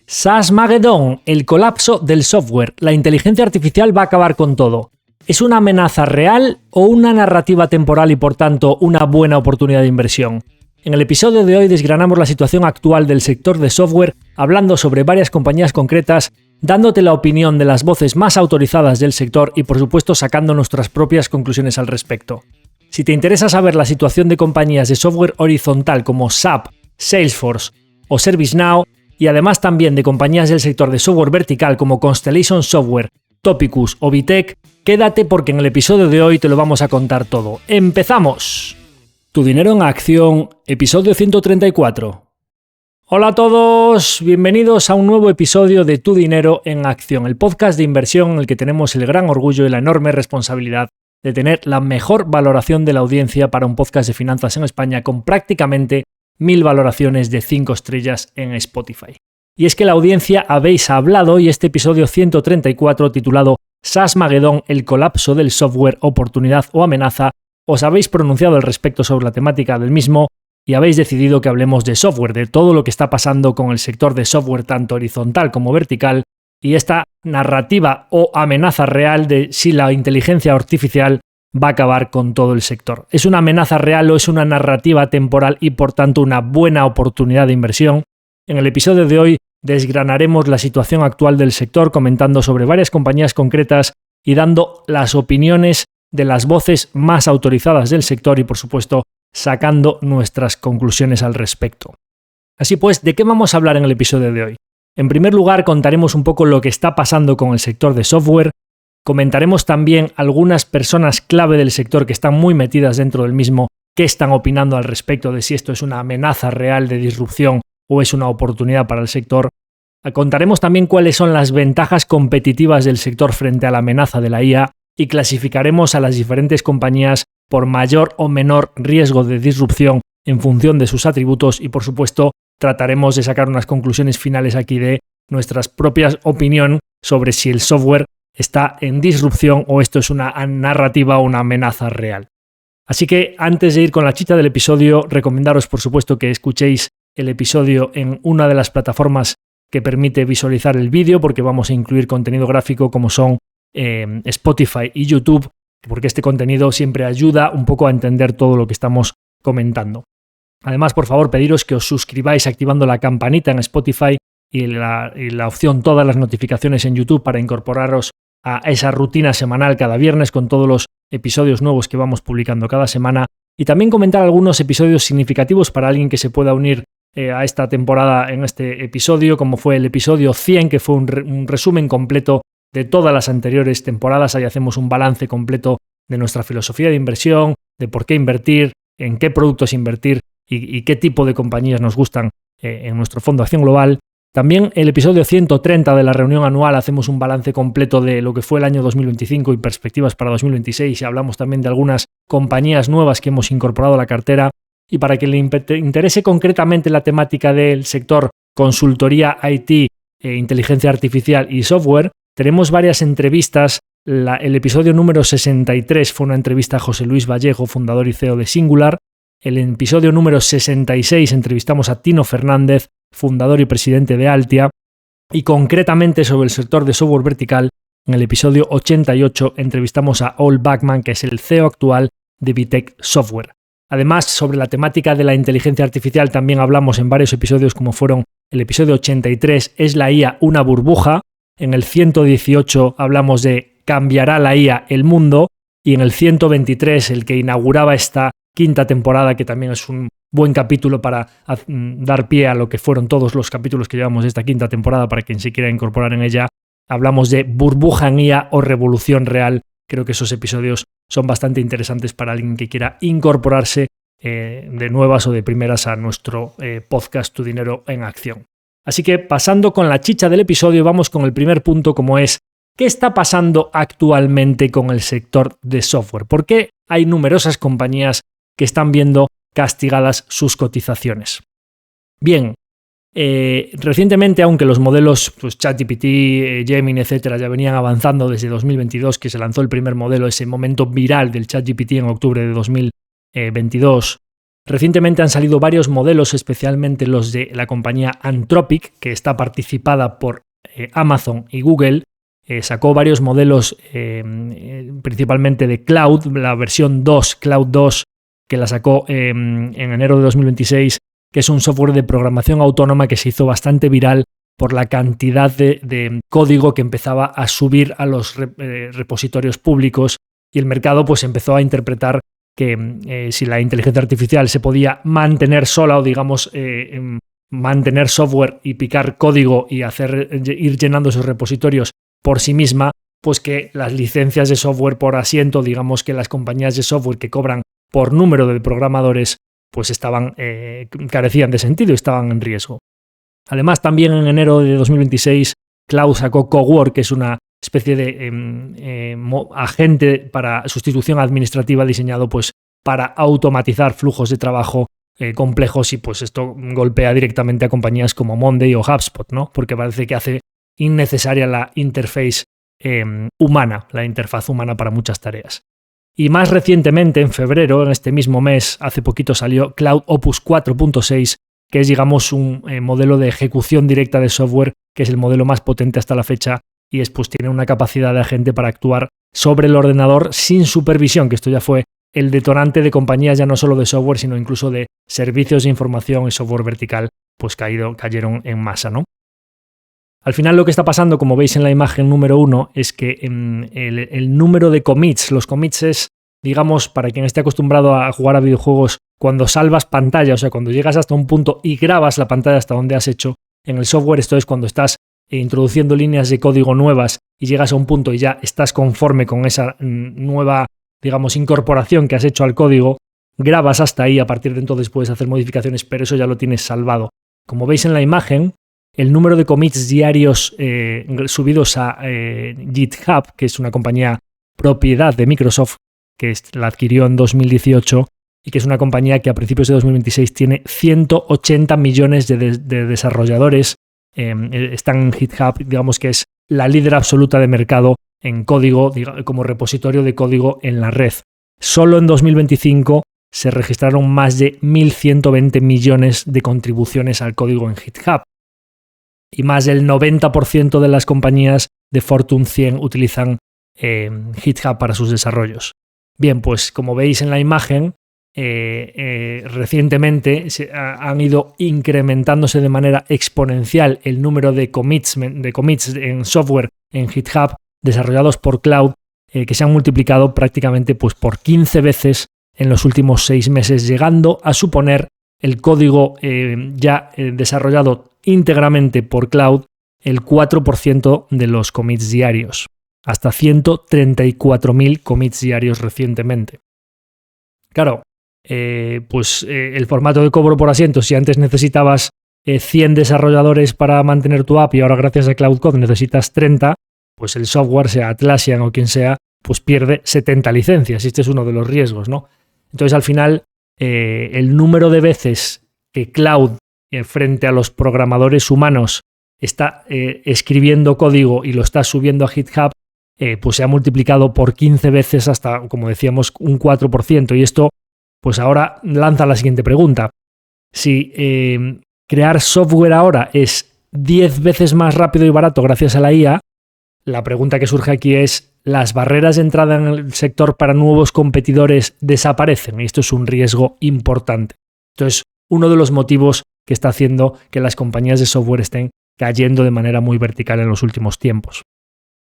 SaaSmageddon, el colapso del software. La inteligencia artificial va a acabar con todo. ¿Es una amenaza real o una narrativa temporal y por tanto una buena oportunidad de inversión? En el episodio de hoy desgranamos la situación actual del sector de software, hablando sobre varias compañías concretas, dándote la opinión de las voces más autorizadas del sector y por supuesto sacando nuestras propias conclusiones al respecto. Si te interesa saber la situación de compañías de software horizontal como SAP, Salesforce o ServiceNow, y además también de compañías del sector de software vertical como Constellation Software, Topicus o Vitec, quédate porque en el episodio de hoy te lo vamos a contar todo. ¡Empezamos! Tu dinero en acción, episodio 134. Hola a todos, bienvenidos a un nuevo episodio de Tu dinero en acción, el podcast de inversión en el que tenemos el gran orgullo y la enorme responsabilidad de tener la mejor valoración de la audiencia para un podcast de finanzas en España con prácticamente 1000 valoraciones de 5 estrellas en Spotify. Y es que la audiencia habéis hablado y este episodio 134 titulado SaaSmageddon, el colapso del software, oportunidad o amenaza, os habéis pronunciado al respecto sobre la temática del mismo y habéis decidido que hablemos de software, de todo lo que está pasando con el sector de software tanto horizontal como vertical y esta narrativa o amenaza real de si la inteligencia artificial va a acabar con todo el sector. ¿Es una amenaza real o es una narrativa temporal y por tanto una buena oportunidad de inversión? En el episodio de hoy desgranaremos la situación actual del sector comentando sobre varias compañías concretas y dando las opiniones de las voces más autorizadas del sector y por supuesto sacando nuestras conclusiones al respecto. Así pues, ¿de qué vamos a hablar en el episodio de hoy? En primer lugar, contaremos un poco lo que está pasando con el sector de software. Comentaremos también algunas personas clave del sector que están muy metidas dentro del mismo, que están opinando al respecto de si esto es una amenaza real de disrupción o es una oportunidad para el sector. Contaremos también cuáles son las ventajas competitivas del sector frente a la amenaza de la IA y clasificaremos a las diferentes compañías por mayor o menor riesgo de disrupción en función de sus atributos y por supuesto trataremos de sacar unas conclusiones finales aquí de nuestras propias opinión sobre si el software está en disrupción o esto es una narrativa o una amenaza real. Así que antes de ir con la chicha del episodio, recomendaros por supuesto que escuchéis el episodio en una de las plataformas que permite visualizar el vídeo porque vamos a incluir contenido gráfico como son Spotify y YouTube, porque este contenido siempre ayuda un poco a entender todo lo que estamos comentando. Además, por favor, pediros que os suscribáis activando la campanita en Spotify y la opción todas las notificaciones en YouTube para incorporaros a esa rutina semanal cada viernes con todos los episodios nuevos que vamos publicando cada semana y también comentar algunos episodios significativos para alguien que se pueda unir a esta temporada en este episodio, como fue el episodio 100, que fue un resumen completo de todas las anteriores temporadas. Ahí hacemos un balance completo de nuestra filosofía de inversión, de por qué invertir, en qué productos invertir y qué tipo de compañías nos gustan en nuestro fondo de acción global. También el episodio 130 de la reunión anual hacemos un balance completo de lo que fue el año 2025 y perspectivas para 2026 y hablamos también de algunas compañías nuevas que hemos incorporado a la cartera. Y para que le interese concretamente la temática del sector consultoría IT, inteligencia artificial y software, tenemos varias entrevistas. El episodio número 63 fue una entrevista a José Luis Vallejo, fundador y CEO de Singular. El episodio número 66 entrevistamos a Tino Fernández, fundador y presidente de Altia, y concretamente sobre el sector de software vertical, en el episodio 88 entrevistamos a Ol Backman, que es el CEO actual de Vitec Software. Además, sobre la temática de la inteligencia artificial también hablamos en varios episodios como fueron el episodio 83, ¿es la IA una burbuja? En el 118 hablamos de ¿cambiará la IA el mundo? Y en el 123, el que inauguraba esta quinta temporada, que también es un buen capítulo para dar pie a lo que fueron todos los capítulos que llevamos de esta quinta temporada para quien se quiera incorporar en ella. Hablamos de burbuja en IA o revolución real. Creo que esos episodios son bastante interesantes para alguien que quiera incorporarse de nuevas o de primeras a nuestro podcast Tu dinero en acción. Así que pasando con la chicha del episodio, vamos con el primer punto, como es ¿qué está pasando actualmente con el sector de software? ¿Por qué hay numerosas compañías que están viendo castigadas sus cotizaciones? Bien, recientemente, aunque los modelos pues ChatGPT, Gemini, etcétera, ya venían avanzando desde 2022, que se lanzó el primer modelo, ese momento viral del ChatGPT en octubre de 2022, Recientemente han salido varios modelos, especialmente los de la compañía Anthropic, que está participada por Amazon y Google. Sacó varios modelos principalmente de Cloud, la versión 2, Cloud 2, que la sacó en enero de 2026, que es un software de programación autónoma que se hizo bastante viral por la cantidad de código que empezaba a subir a los repositorios públicos, y el mercado pues empezó a interpretar que si la inteligencia artificial se podía mantener sola o digamos mantener software y picar código y ir llenando esos repositorios por sí misma, pues que las licencias de software por asiento, digamos que las compañías de software que cobran por número de programadores, pues carecían de sentido y estaban en riesgo. Además, también en enero de 2026, Cloud sacó Cowork, que es una especie de agente para sustitución administrativa diseñado pues para automatizar flujos de trabajo complejos, y pues esto golpea directamente a compañías como Monday o HubSpot, ¿no? Porque parece que hace innecesaria la interface humana, la interfaz humana para muchas tareas. Y más recientemente, en febrero, en este mismo mes, hace poquito salió Cloud Opus 4.6, que es, digamos, un modelo de ejecución directa de software, que es el modelo más potente hasta la fecha, y pues tiene una capacidad de agente para actuar sobre el ordenador sin supervisión, que esto ya fue el detonante de compañías ya no solo de software, sino incluso de servicios de información y software vertical, pues cayeron en masa, ¿no? Al final lo que está pasando, como veis en la imagen número 1, es que el número de commits, los commits es, digamos, para quien esté acostumbrado a jugar a videojuegos, cuando salvas pantalla, o sea, cuando llegas hasta un punto y grabas la pantalla hasta donde has hecho. En el software esto es cuando estás introduciendo líneas de código nuevas y llegas a un punto y ya estás conforme con esa nueva, digamos, incorporación que has hecho al código, grabas hasta ahí, a partir de entonces puedes hacer modificaciones, pero eso ya lo tienes salvado. Como veis en la imagen, el número de commits diarios subidos a GitHub, que es una compañía propiedad de Microsoft, que la adquirió en 2018 y que es una compañía que a principios de 2026 tiene 180 millones de desarrolladores. Están en GitHub, digamos que es la líder absoluta de mercado en código, como repositorio de código en la red. Solo en 2025 se registraron más de 1.120 millones de contribuciones al código en GitHub. Y más del 90% de las compañías de Fortune 100 utilizan GitHub para sus desarrollos. Bien, pues como veis en la imagen, recientemente han ido incrementándose de manera exponencial el número de commits en software en GitHub desarrollados por Cloud, que se han multiplicado prácticamente pues, por 15 veces en los últimos 6 meses, llegando a suponer el código ya desarrollado íntegramente por Cloud el 4% de los commits diarios, hasta 134.000 commits diarios recientemente. Claro, el formato de cobro por asiento, si antes necesitabas 100 desarrolladores para mantener tu app y ahora gracias a Cloud Code necesitas 30, pues el software, sea Atlassian o quien sea, pues pierde 70 licencias, y este es uno de los riesgos, ¿no? Entonces al final el número de veces que Cloud frente a los programadores humanos está escribiendo código y lo está subiendo a GitHub, pues se ha multiplicado por 15 veces hasta, como decíamos, un 4%. Y esto, pues ahora lanza la siguiente pregunta. Si crear software ahora es 10 veces más rápido y barato gracias a la IA, la pregunta que surge aquí es, ¿las barreras de entrada en el sector para nuevos competidores desaparecen? Y esto es un riesgo importante. Entonces, uno de los motivos que está haciendo que las compañías de software estén cayendo de manera muy vertical en los últimos tiempos.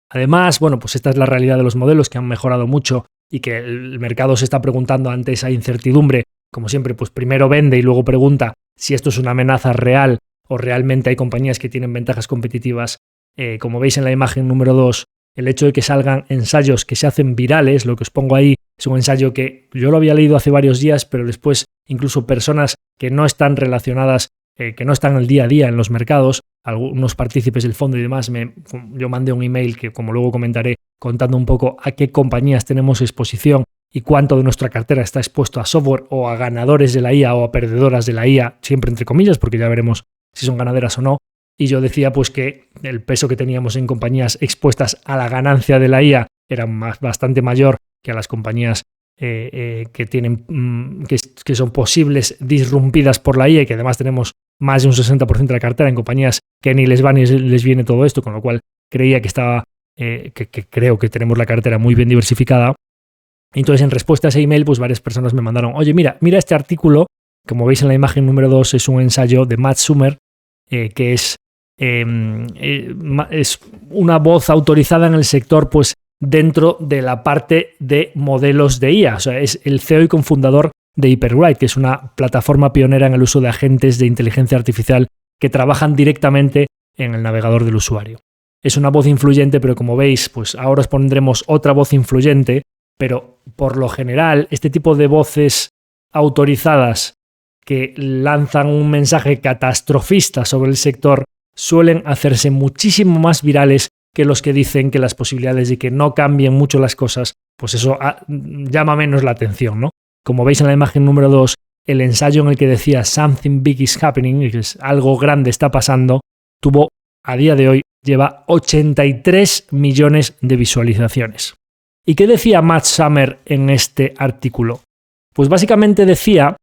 Además, bueno, pues esta es la realidad de los modelos, que han mejorado mucho y que el mercado se está preguntando ante esa incertidumbre. Como siempre, pues primero vende y luego pregunta si esto es una amenaza real o realmente hay compañías que tienen ventajas competitivas. Como veis en la imagen número 2, el hecho de que salgan ensayos que se hacen virales, lo que os pongo ahí es un ensayo que yo lo había leído hace varios días, pero después incluso personas que no están relacionadas, que no están el día a día en los mercados, algunos partícipes del fondo y demás, yo mandé un email que, como luego comentaré, contando un poco a qué compañías tenemos exposición y cuánto de nuestra cartera está expuesto a software o a ganadores de la IA o a perdedoras de la IA, siempre entre comillas, porque ya veremos si son ganaderas o no. Y yo decía pues que el peso que teníamos en compañías expuestas a la ganancia de la IA era bastante mayor que a las compañías que son posibles disrumpidas por la IA, y que además tenemos más de un 60% de la cartera en compañías que ni les va ni les viene todo esto, con lo cual creía que estaba, que creo que tenemos la cartera muy bien diversificada. Entonces, en respuesta a ese email, pues varias personas me mandaron, oye, mira este artículo, como veis en la imagen número 2, es un ensayo de Matt Summer, que es una voz autorizada en el sector, pues dentro de la parte de modelos de IA. O sea, es el CEO y cofundador de Hyperwrite, que es una plataforma pionera en el uso de agentes de inteligencia artificial que trabajan directamente en el navegador del usuario. Es una voz influyente, pero como veis, pues ahora os pondremos otra voz influyente, pero por lo general este tipo de voces autorizadas que lanzan un mensaje catastrofista sobre el sector suelen hacerse muchísimo más virales que los que dicen que las posibilidades de que no cambien mucho las cosas, pues eso llama menos la atención, ¿no? Como veis en la imagen número 2, el ensayo en el que decía "Something big is happening", que es algo grande está pasando, a día de hoy, lleva 83 millones de visualizaciones. ¿Y qué decía Matt Summer en este artículo? Pues básicamente decía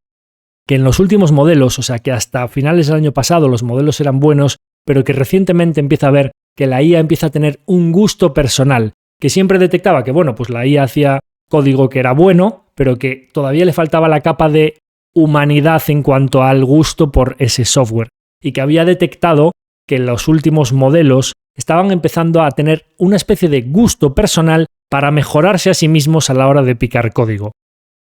que en los últimos modelos, o sea que hasta finales del año pasado los modelos eran buenos, pero que recientemente empieza a ver que la IA empieza a tener un gusto personal, que siempre detectaba que, bueno, pues la IA hacía código que era bueno, pero que todavía le faltaba la capa de humanidad en cuanto al gusto por ese software, y que había detectado que los últimos modelos estaban empezando a tener una especie de gusto personal para mejorarse a sí mismos a la hora de picar código.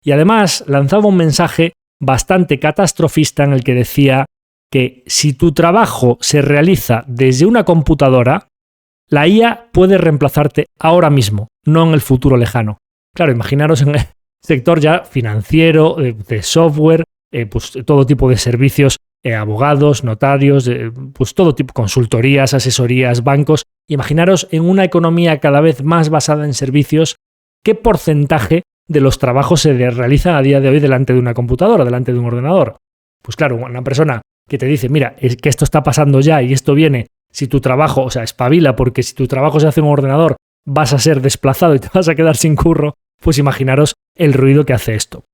Y además lanzaba un mensaje bastante catastrofista en el que decía que si tu trabajo se realiza desde una computadora, la IA puede reemplazarte ahora mismo, no en el futuro lejano. Claro, imaginaros en el sector ya financiero, de software, pues todo tipo de servicios, abogados, notarios, pues todo tipo, consultorías, asesorías, bancos. Imaginaros en una economía cada vez más basada en servicios, ¿qué porcentaje de los trabajos se realizan a día de hoy delante de una computadora, delante de un ordenador? Pues claro, una persona que te dice, mira, es que esto está pasando ya y esto viene, si tu trabajo, o sea, espabila, porque si tu trabajo se hace en un ordenador, vas a ser desplazado y te vas a quedar sin curro, pues imaginaros el ruido que hace esto.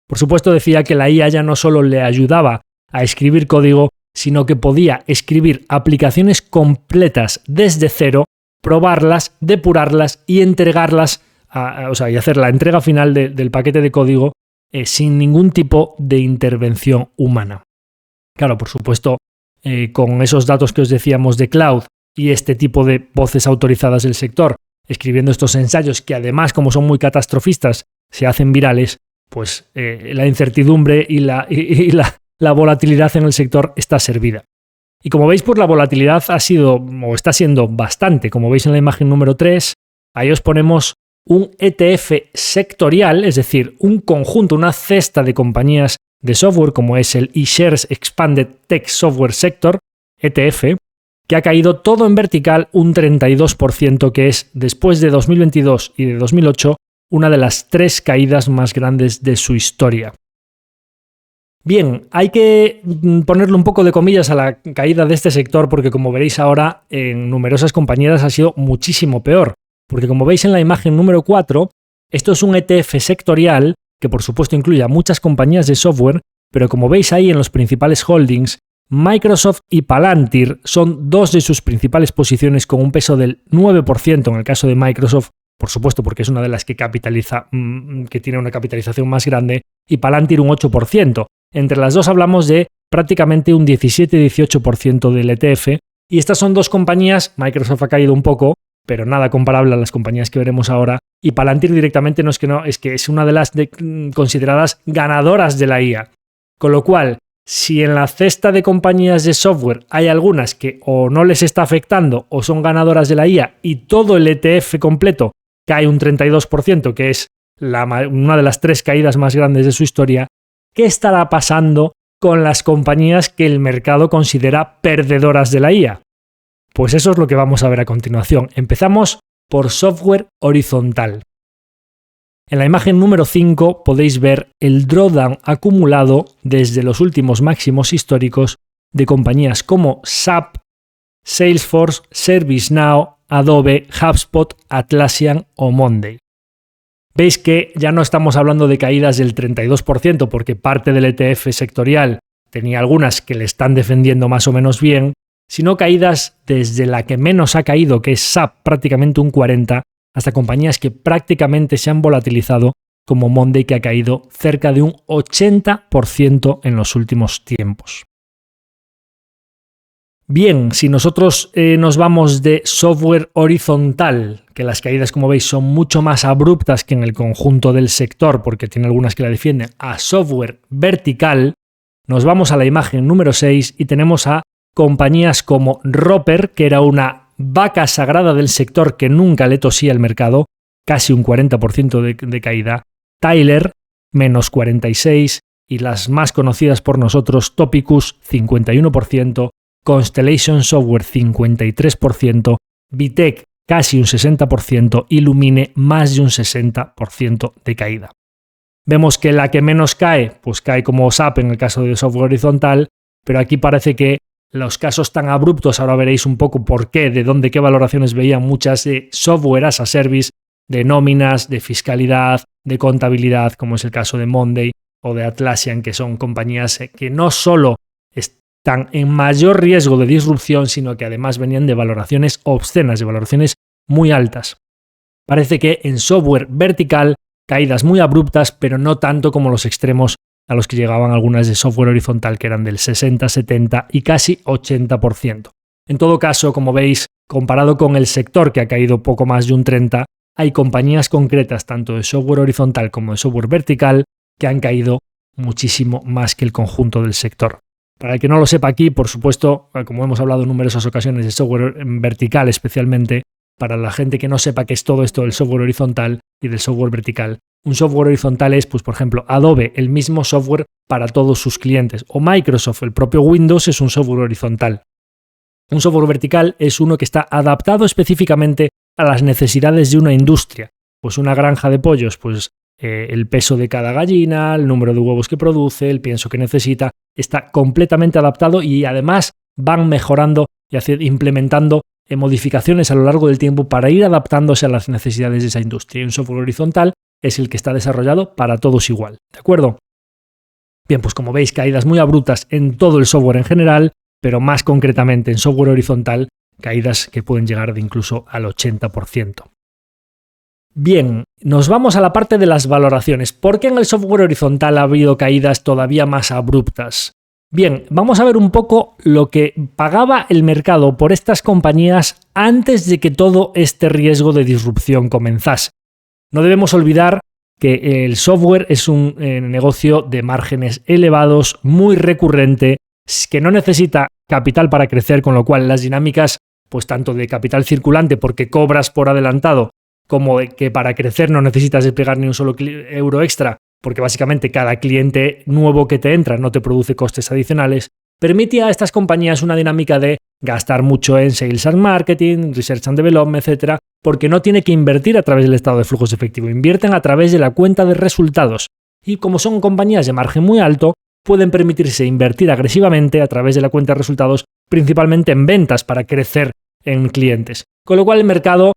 Por supuesto, decía que la IA ya no solo le ayudaba a escribir código, sino que podía escribir aplicaciones completas desde cero, probarlas, depurarlas y entregarlas, y hacer la entrega final del paquete de código sin ningún tipo de intervención humana. Claro, por supuesto, con esos datos que os decíamos de cloud y este tipo de voces autorizadas del sector, escribiendo estos ensayos que además, como son muy catastrofistas, se hacen virales, pues la incertidumbre y la volatilidad en el sector está servida. Y como veis, pues la volatilidad ha sido o está siendo bastante. Como veis en la imagen número 3, ahí os ponemos un ETF sectorial, es decir, un conjunto, una cesta de compañías de software como es el eShares Expanded Tech Software Sector, ETF, que ha caído todo en vertical un 32%, que es, después de 2022 y de 2008, una de las 3 caídas más grandes de su historia. Bien, hay que ponerle un poco de comillas a la caída de este sector porque, como veréis ahora, en numerosas compañías ha sido muchísimo peor. Porque, como veis en la imagen número 4, esto es un ETF sectorial que, por supuesto, incluye a muchas compañías de software, pero como veis ahí en los principales holdings, Microsoft y Palantir son 2 de sus principales posiciones con un peso del 9% en el caso de Microsoft, por supuesto porque es una de las que capitaliza, que tiene una capitalización más grande, y Palantir un 8%. Entre las dos hablamos de prácticamente un 17-18% del ETF, y estas son 2 compañías, Microsoft ha caído un poco, pero nada comparable a las compañías que veremos ahora, y Palantir directamente es que es una de las consideradas ganadoras de la IA. Con lo cual, si en la cesta de compañías de software hay algunas que o no les está afectando o son ganadoras de la IA y todo el ETF completo cae un 32%, que es una de las 3 caídas más grandes de su historia, ¿qué estará pasando con las compañías que el mercado considera perdedoras de la IA? Pues eso es lo que vamos a ver a continuación. Empezamos por software horizontal. En la imagen número 5 podéis ver el drawdown acumulado desde los últimos máximos históricos de compañías como SAP, Salesforce, ServiceNow, Adobe, HubSpot, Atlassian o Monday. Veis que ya no estamos hablando de caídas del 32%, porque parte del ETF sectorial tenía algunas que le están defendiendo más o menos bien, sino caídas desde la que menos ha caído, que es SAP, prácticamente un 40%, hasta compañías que prácticamente se han volatilizado, como Monday, que ha caído cerca de un 80% en los últimos tiempos. Bien, si nosotros nos vamos de software horizontal, que las caídas, como veis, son mucho más abruptas que en el conjunto del sector, porque tiene algunas que la defienden, a software vertical, nos vamos a la imagen número 6 y tenemos a compañías como Roper, que era una vaca sagrada del sector que nunca le tosía el mercado, casi un 40% de caída, Tyler, menos 46%, y las más conocidas por nosotros, Topicus, 51%, Constellation Software 53%, Vitec casi un 60% y Lumine más de un 60% de caída. Vemos que la que menos cae, pues cae como SAP en el caso de software horizontal, pero aquí parece que los casos tan abruptos, ahora veréis un poco por qué, de dónde, qué valoraciones veían muchas de software as a service, de nóminas, de fiscalidad, de contabilidad, como es el caso de Monday o de Atlassian, que son compañías que no solo están en mayor riesgo de disrupción, sino que además venían de valoraciones obscenas, de valoraciones muy altas. Parece que en software vertical, caídas muy abruptas, pero no tanto como los extremos a los que llegaban algunas de software horizontal, que eran del 60, 70 y casi 80%. En todo caso, como veis, comparado con el sector, que ha caído poco más de un 30%, hay compañías concretas, tanto de software horizontal como de software vertical, que han caído muchísimo más que el conjunto del sector. Para el que no lo sepa aquí, por supuesto, como hemos hablado en numerosas ocasiones de software vertical especialmente, para la gente que no sepa qué es todo esto del software horizontal y del software vertical, un software horizontal es, pues, por ejemplo, Adobe, el mismo software para todos sus clientes, o Microsoft, el propio Windows es un software horizontal. Un software vertical es uno que está adaptado específicamente a las necesidades de una industria. Pues una granja de pollos, pues el peso de cada gallina, el número de huevos que produce, el pienso que necesita, está completamente adaptado y además van mejorando y implementando modificaciones a lo largo del tiempo para ir adaptándose a las necesidades de esa industria. Y un software horizontal es el que está desarrollado para todos igual, ¿de acuerdo? Bien, pues como veis, caídas muy abruptas en todo el software en general, pero más concretamente en software horizontal, caídas que pueden llegar de incluso al 80%. Bien, nos vamos a la parte de las valoraciones. ¿Por qué en el software horizontal ha habido caídas todavía más abruptas? Bien, vamos a ver un poco lo que pagaba el mercado por estas compañías antes de que todo este riesgo de disrupción comenzase. No debemos olvidar que el software es un negocio de márgenes elevados, muy recurrente, que no necesita capital para crecer, con lo cual las dinámicas, pues tanto de capital circulante porque cobras por adelantado, como que para crecer no necesitas desplegar ni un solo euro extra, porque básicamente cada cliente nuevo que te entra no te produce costes adicionales, permite a estas compañías una dinámica de gastar mucho en sales and marketing, research and development, etc., porque no tiene que invertir a través del estado de flujos de efectivo, invierten a través de la cuenta de resultados. Y como son compañías de margen muy alto, pueden permitirse invertir agresivamente a través de la cuenta de resultados, principalmente en ventas para crecer en clientes. Con lo cual el mercado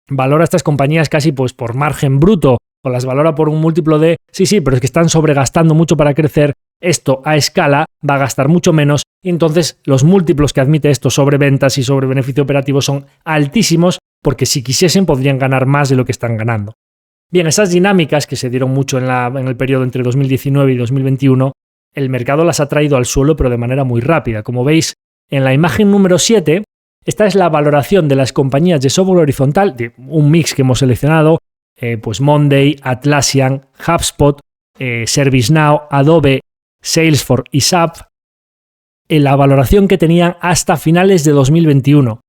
valora a estas compañías casi pues por margen bruto, o las valora por un múltiplo de sí, pero es que están sobregastando mucho para crecer, esto a escala va a gastar mucho menos, y entonces los múltiplos que admite esto sobre ventas y sobre beneficio operativo son altísimos, porque si quisiesen podrían ganar más de lo que están ganando. Bien, esas dinámicas que se dieron mucho en el periodo entre 2019 y 2021, el mercado las ha traído al suelo, pero de manera muy rápida. Como veis en la imagen número 7, esta es la valoración de las compañías de software horizontal, de un mix que hemos seleccionado, pues Monday, Atlassian, HubSpot, ServiceNow, Adobe, Salesforce y SAP, en la valoración que tenían hasta finales de 2021.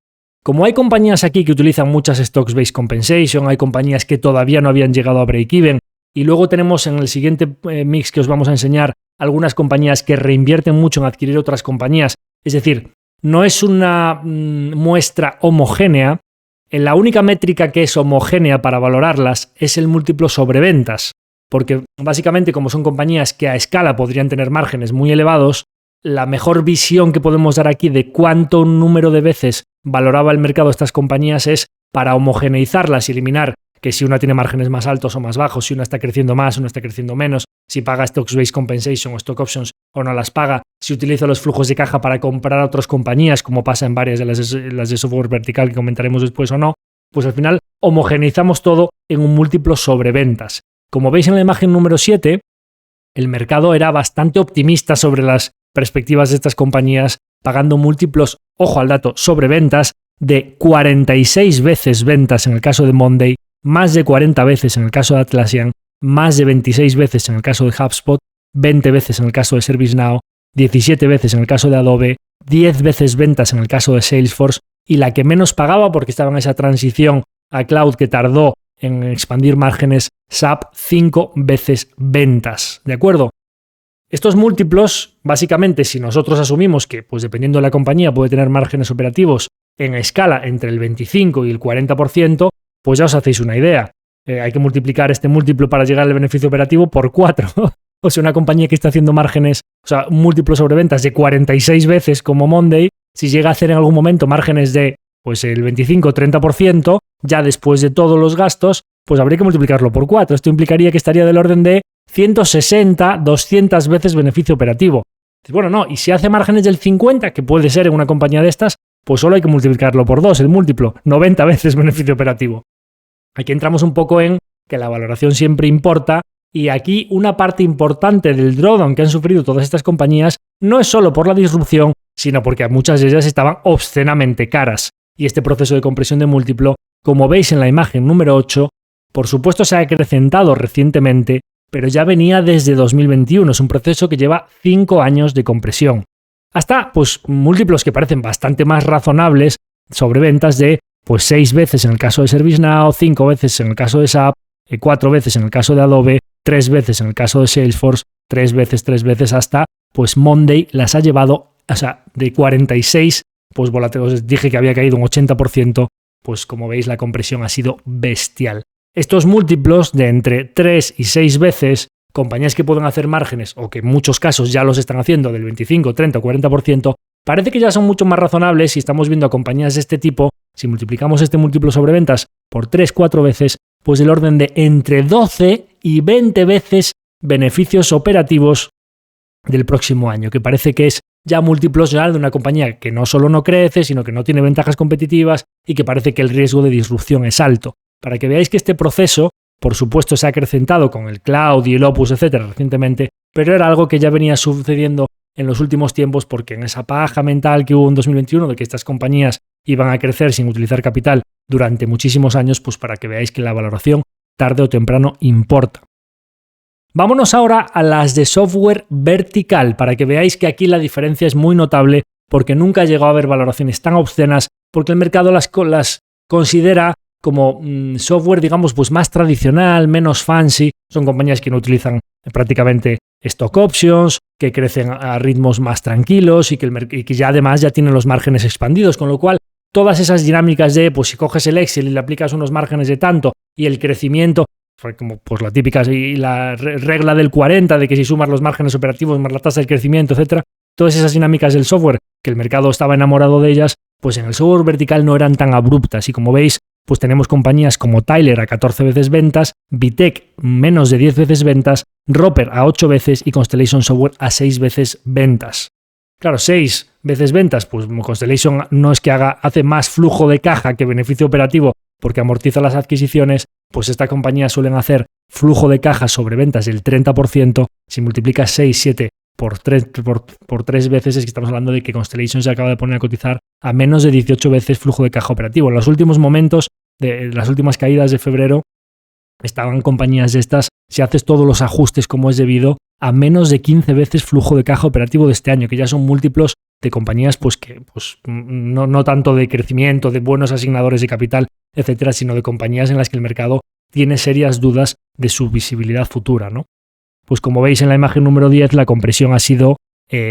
Como hay compañías aquí que utilizan muchas Stocks-Based Compensation, hay compañías que todavía no habían llegado a break-even, y luego tenemos en el siguiente mix que os vamos a enseñar algunas compañías que reinvierten mucho en adquirir otras compañías, es decir, no es una muestra homogénea. La única métrica que es homogénea para valorarlas es el múltiplo sobre ventas, porque básicamente como son compañías que a escala podrían tener márgenes muy elevados, la mejor visión que podemos dar aquí de cuánto número de veces valoraba el mercado estas compañías es para homogeneizarlas y eliminar que si una tiene márgenes más altos o más bajos, si una está creciendo más, una está creciendo menos, si paga Stocks-Based Compensation o Stock Options o no las paga, si utiliza los flujos de caja para comprar a otras compañías, como pasa en varias de las de software vertical que comentaremos después o no, pues al final homogeneizamos todo en un múltiplo sobre ventas. Como veis en la imagen número 7, el mercado era bastante optimista sobre las perspectivas de estas compañías, pagando múltiplos, ojo al dato, sobre ventas de 46 veces ventas en el caso de Monday, más de 40 veces en el caso de Atlassian, más de 26 veces en el caso de HubSpot, 20 veces en el caso de ServiceNow, 17 veces en el caso de Adobe, 10 veces ventas en el caso de Salesforce, y la que menos pagaba porque estaba en esa transición a cloud que tardó en expandir márgenes, SAP, 5 veces ventas. ¿De acuerdo? Estos múltiplos, básicamente, si nosotros asumimos que, pues dependiendo de la compañía, puede tener márgenes operativos en escala entre el 25 y el 40%, pues ya os hacéis una idea. Hay que multiplicar este múltiplo para llegar al beneficio operativo por 4. O sea, una compañía que está haciendo márgenes, o sea, un múltiplo sobre ventas de 46 veces como Monday, si llega a hacer en algún momento márgenes de pues el 25-30%, ya después de todos los gastos, pues habría que multiplicarlo por 4. Esto implicaría que estaría del orden de 160, 200 veces beneficio operativo. Bueno, no, y si hace márgenes del 50, que puede ser en una compañía de estas, pues solo hay que multiplicarlo por 2, el múltiplo, 90 veces beneficio operativo. Aquí entramos un poco en que la valoración siempre importa, y aquí una parte importante del drawdown que han sufrido todas estas compañías no es solo por la disrupción, sino porque muchas de ellas estaban obscenamente caras. Y este proceso de compresión de múltiplo, como veis en la imagen número 8, por supuesto se ha acrecentado recientemente, pero ya venía desde 2021. Es un proceso que lleva 5 años de compresión. Hasta pues múltiplos que parecen bastante más razonables sobre ventas de pues 6 veces en el caso de ServiceNow, 5 veces en el caso de SAP, 4 veces en el caso de Adobe, 3 veces en el caso de Salesforce, 3 veces hasta pues Monday las ha llevado, o sea, de 46, pues os dije que había caído un 80%, pues como veis la compresión ha sido bestial. Estos múltiplos de entre 3 y 6 veces, compañías que pueden hacer márgenes o que en muchos casos ya los están haciendo del 25, 30 o 40%, parece que ya son mucho más razonables si estamos viendo a compañías de este tipo. Si multiplicamos este múltiplo sobre ventas por 3-4 veces, pues del orden de entre 12 y 20 veces beneficios operativos del próximo año, que parece que es ya múltiplos ya de una compañía que no solo no crece, sino que no tiene ventajas competitivas y que parece que el riesgo de disrupción es alto. Para que veáis que este proceso, por supuesto, se ha acrecentado con el cloud y el Opus, etcétera, recientemente, pero era algo que ya venía sucediendo en los últimos tiempos, porque en esa paja mental que hubo en 2021 de que estas compañías iban a crecer sin utilizar capital durante muchísimos años, pues para que veáis que la valoración tarde o temprano importa. Vámonos ahora a las de software vertical, para que veáis que aquí la diferencia es muy notable, porque nunca llegó a haber valoraciones tan obscenas, porque el mercado las considera como software, digamos, pues más tradicional, menos fancy. Son compañías que no utilizan prácticamente stock options, que crecen a ritmos más tranquilos y que ya además ya tienen los márgenes expandidos, con lo cual todas esas dinámicas de, pues si coges el Excel y le aplicas unos márgenes de tanto y el crecimiento, como pues la típica y la regla del 40, de que si sumas los márgenes operativos más la tasa de crecimiento, etcétera, todas esas dinámicas del software, que el mercado estaba enamorado de ellas, pues en el software vertical no eran tan abruptas. Y como veis, pues tenemos compañías como Tyler a 14 veces ventas, Vitec menos de 10 veces ventas, Roper a 8 veces y Constellation Software a 6 veces ventas. Claro, 6 veces ventas, pues Constellation no es que hace más flujo de caja que beneficio operativo porque amortiza las adquisiciones, pues estas compañías suelen hacer flujo de caja sobre ventas del 30%. Si multiplicas 6, 7 por 3 veces, es que estamos hablando de que Constellation se acaba de poner a cotizar a menos de 18 veces flujo de caja operativo. En los últimos momentos, de las últimas caídas de febrero, estaban compañías de estas, si haces todos los ajustes como es debido, a menos de 15 veces flujo de caja operativo de este año, que ya son múltiplos de compañías pues que pues no tanto de crecimiento, de buenos asignadores de capital, etcétera, sino de compañías en las que el mercado tiene serias dudas de su visibilidad futura, ¿no? Pues como veis en la imagen número 10, la compresión ha sido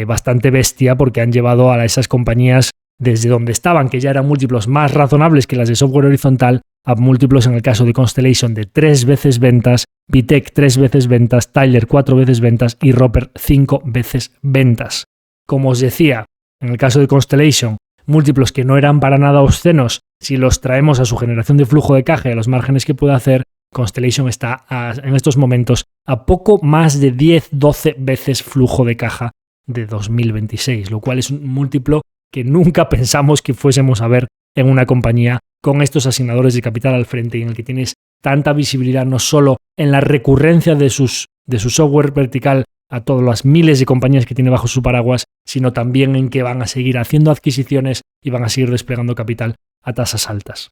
bastante bestia, porque han llevado a esas compañías desde donde estaban, que ya eran múltiplos más razonables que las de software horizontal, a múltiplos en el caso de Constellation de 3 veces ventas, Vitec 3 veces ventas, Tyler 4 veces ventas y Roper 5 veces ventas. Como os decía, en el caso de Constellation, múltiplos que no eran para nada obscenos, si los traemos a su generación de flujo de caja y a los márgenes que puede hacer, Constellation está en estos momentos a poco más de 10-12 veces flujo de caja de 2026, lo cual es un múltiplo que nunca pensamos que fuésemos a ver en una compañía con estos asignadores de capital al frente y en el que tienes tanta visibilidad no solo en la recurrencia de su software vertical a todas las miles de compañías que tiene bajo su paraguas, sino también en que van a seguir haciendo adquisiciones y van a seguir desplegando capital a tasas altas.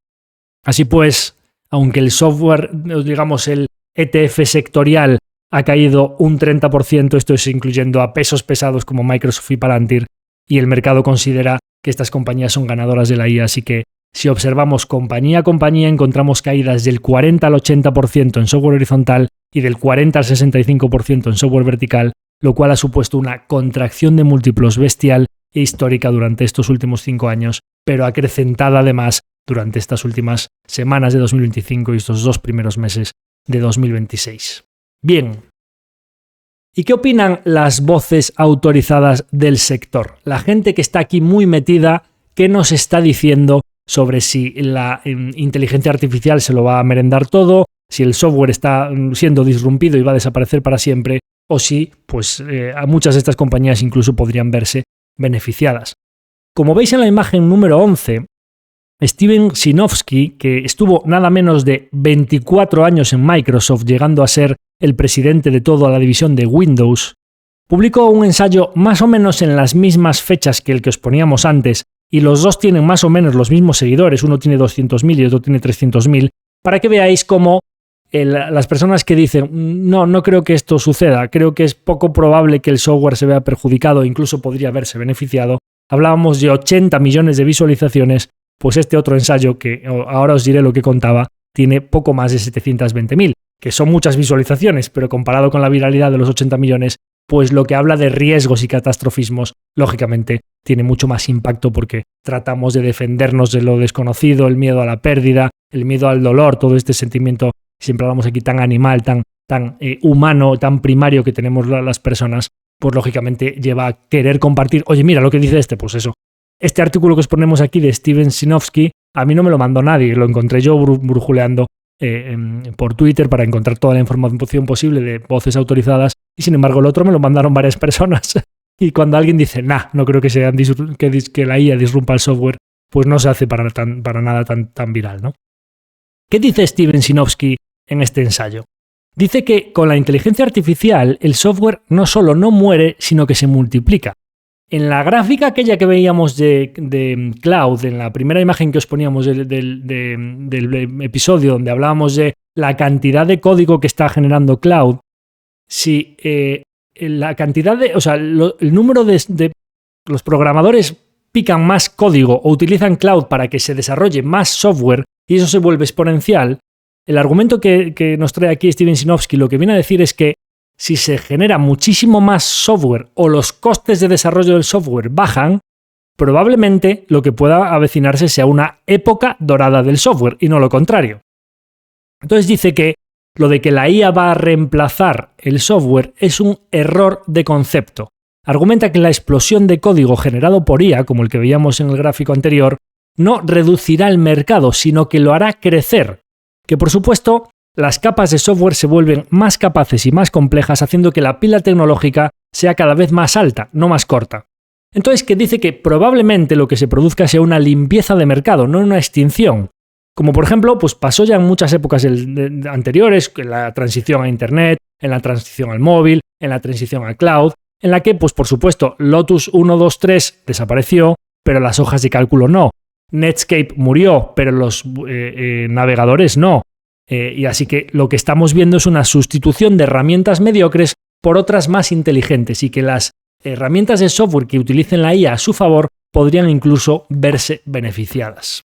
Así pues, aunque el software, digamos el ETF sectorial, ha caído un 30%, esto es incluyendo a pesos pesados como Microsoft y Palantir, y el mercado considera que estas compañías son ganadoras de la IA, así que si observamos compañía a compañía encontramos caídas del 40 al 80% en software horizontal y del 40 al 65% en software vertical, lo cual ha supuesto una contracción de múltiplos bestial e histórica durante estos últimos 5 años, pero acrecentada además durante estas últimas semanas de 2025 y estos 2 primeros meses de 2026. Bien. ¿Y qué opinan las voces autorizadas del sector? La gente que está aquí muy metida, ¿qué nos está diciendo sobre si la inteligencia artificial se lo va a merendar todo, si el software está siendo disrumpido y va a desaparecer para siempre, o si a muchas de estas compañías incluso podrían verse beneficiadas? Como veis en la imagen número 11, Steven Sinofsky, que estuvo nada menos de 24 años en Microsoft, llegando a ser el presidente de toda la división de Windows, publicó un ensayo más o menos en las mismas fechas que el que os poníamos antes, y los dos tienen más o menos los mismos seguidores, uno tiene 200.000 y otro tiene 300.000, para que veáis cómo las personas que dicen no creo que esto suceda, creo que es poco probable que el software se vea perjudicado, incluso podría haberse beneficiado, hablábamos de 80 millones de visualizaciones, pues este otro ensayo, que ahora os diré lo que contaba, tiene poco más de 720.000, que son muchas visualizaciones, pero comparado con la viralidad de los 80 millones, pues lo que habla de riesgos y catastrofismos, lógicamente, tiene mucho más impacto porque tratamos de defendernos de lo desconocido, el miedo a la pérdida, el miedo al dolor, todo este sentimiento, siempre hablamos aquí tan animal, tan humano, tan primario que tenemos las personas, pues lógicamente lleva a querer compartir. Oye, mira lo que dice pues eso. Este artículo que os ponemos aquí de Steven Sinofsky, a mí no me lo mandó nadie, lo encontré yo brujuleando por Twitter para encontrar toda la información posible de voces autorizadas, y sin embargo el otro me lo mandaron varias personas. Y cuando alguien dice, no creo que que la IA disrumpa el software, pues no se hace para nada tan viral, ¿no? ¿Qué dice Steven Sinofsky en este ensayo? Dice que con la inteligencia artificial el software no solo no muere, sino que se multiplica. En la gráfica aquella que veíamos de Cloud, en la primera imagen que os poníamos del episodio donde hablábamos de la cantidad de código que está generando Cloud, si la cantidad el número de los programadores pican más código o utilizan Cloud para que se desarrolle más software y eso se vuelve exponencial, el argumento que nos trae aquí Steven Sinofsky lo que viene a decir es que si se genera muchísimo más software o los costes de desarrollo del software bajan, probablemente lo que pueda avecinarse sea una época dorada del software y no lo contrario. Entonces dice que lo de que la IA va a reemplazar el software es un error de concepto. Argumenta que la explosión de código generado por IA, como el que veíamos en el gráfico anterior, no reducirá el mercado, sino que lo hará crecer. Que por supuesto, las capas de software se vuelven más capaces y más complejas, haciendo que la pila tecnológica sea cada vez más alta, no más corta. Entonces, que dice que probablemente lo que se produzca sea una limpieza de mercado, no una extinción. Como por ejemplo, pues pasó ya en muchas épocas anteriores, en la transición a Internet, en la transición al móvil, en la transición al cloud, en la que, pues por supuesto, Lotus 1, 2, 3 desapareció, pero las hojas de cálculo no. Netscape murió, pero los navegadores no. Y así que lo que estamos viendo es una sustitución de herramientas mediocres por otras más inteligentes y que las herramientas de software que utilicen la IA a su favor podrían incluso verse beneficiadas.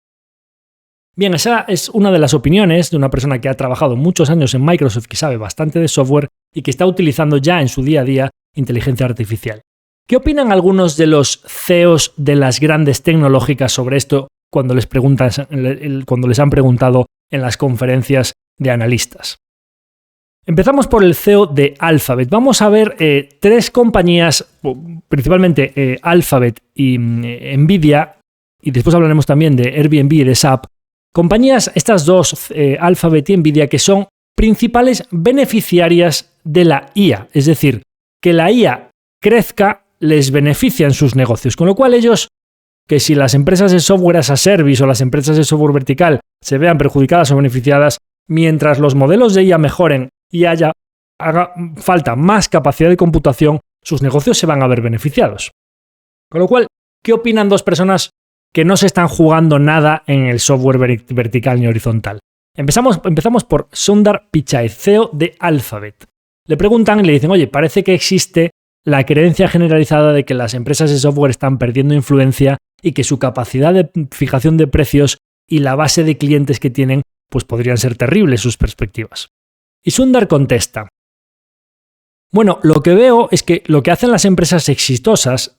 Bien, esa es una de las opiniones de una persona que ha trabajado muchos años en Microsoft, que sabe bastante de software y que está utilizando ya en su día a día inteligencia artificial. ¿Qué opinan algunos de los CEOs de las grandes tecnológicas sobre esto cuando les han preguntado en las conferencias de analistas? Empezamos por el CEO de Alphabet. Vamos a ver 3 compañías, principalmente Alphabet y Nvidia, y después hablaremos también de Airbnb y de SAP, compañías, estas dos, Alphabet y Nvidia, que son principales beneficiarias de la IA. Es decir, que la IA crezca les beneficia en sus negocios, con lo cual ellos, que si las empresas de software as a service o las empresas de software vertical se vean perjudicadas o beneficiadas, mientras los modelos de IA mejoren y haga falta más capacidad de computación, sus negocios se van a ver beneficiados. Con lo cual, ¿qué opinan dos personas que no se están jugando nada en el software vertical ni horizontal? Empezamos por Sundar Pichai, CEO de Alphabet. Le preguntan y le dicen, oye, parece que existe la creencia generalizada de que las empresas de software están perdiendo influencia y que su capacidad de fijación de precios y la base de clientes que tienen pues podrían ser terribles sus perspectivas. Y Sundar contesta, bueno, lo que veo es que lo que hacen las empresas exitosas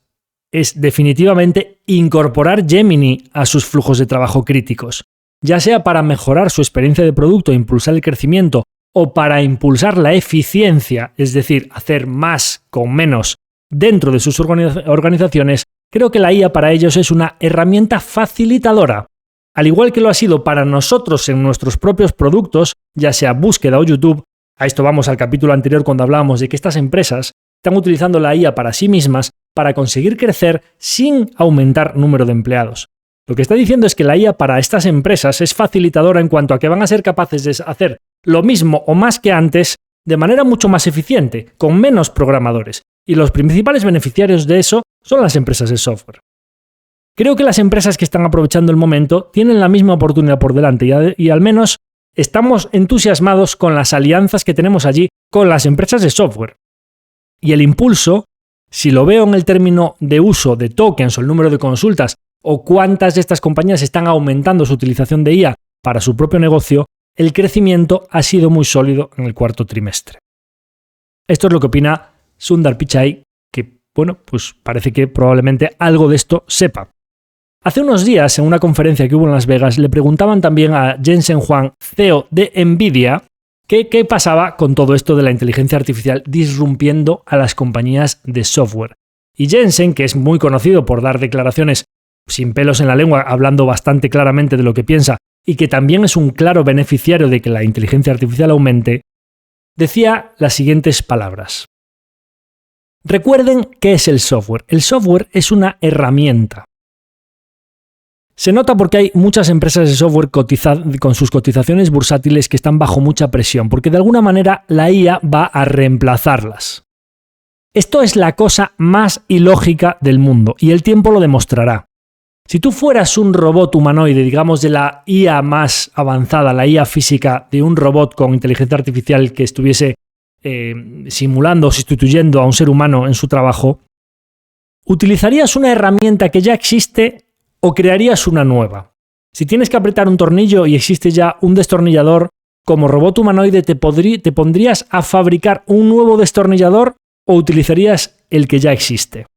es definitivamente incorporar Gemini a sus flujos de trabajo críticos, ya sea para mejorar su experiencia de producto e impulsar el crecimiento o para impulsar la eficiencia, es decir, hacer más con menos dentro de sus organizaciones. Creo que la IA para ellos es una herramienta facilitadora, al igual que lo ha sido para nosotros en nuestros propios productos, ya sea búsqueda o YouTube. A esto vamos al capítulo anterior cuando hablábamos de que estas empresas están utilizando la IA para sí mismas para conseguir crecer sin aumentar número de empleados. Lo que está diciendo es que la IA para estas empresas es facilitadora en cuanto a que van a ser capaces de hacer lo mismo o más que antes de manera mucho más eficiente, con menos programadores. Y los principales beneficiarios de eso son las empresas de software. Creo que las empresas que están aprovechando el momento tienen la misma oportunidad por delante y al menos estamos entusiasmados con las alianzas que tenemos allí con las empresas de software. Y el impulso, si lo veo en el término de uso de tokens o el número de consultas o cuántas de estas compañías están aumentando su utilización de IA para su propio negocio, el crecimiento ha sido muy sólido en el cuarto trimestre. Esto es lo que opina Sundar Pichai, que, bueno, pues parece que probablemente algo de esto sepa. Hace unos días, en una conferencia que hubo en Las Vegas, le preguntaban también a Jensen Huang, CEO de Nvidia, qué pasaba con todo esto de la inteligencia artificial disrumpiendo a las compañías de software. Y Jensen, que es muy conocido por dar declaraciones sin pelos en la lengua, hablando bastante claramente de lo que piensa, y que también es un claro beneficiario de que la inteligencia artificial aumente, decía las siguientes palabras. Recuerden qué es el software. El software es una herramienta. Se nota porque hay muchas empresas de software con sus cotizaciones bursátiles que están bajo mucha presión, porque de alguna manera la IA va a reemplazarlas. Esto es la cosa más ilógica del mundo, y el tiempo lo demostrará. Si tú fueras un robot humanoide, digamos de la IA más avanzada, la IA física de un robot con inteligencia artificial que estuviese simulando o sustituyendo a un ser humano en su trabajo, ¿utilizarías una herramienta que ya existe o crearías una nueva? Si tienes que apretar un tornillo y existe ya un destornillador, como robot humanoide te pondrías a fabricar un nuevo destornillador o utilizarías el que ya existe.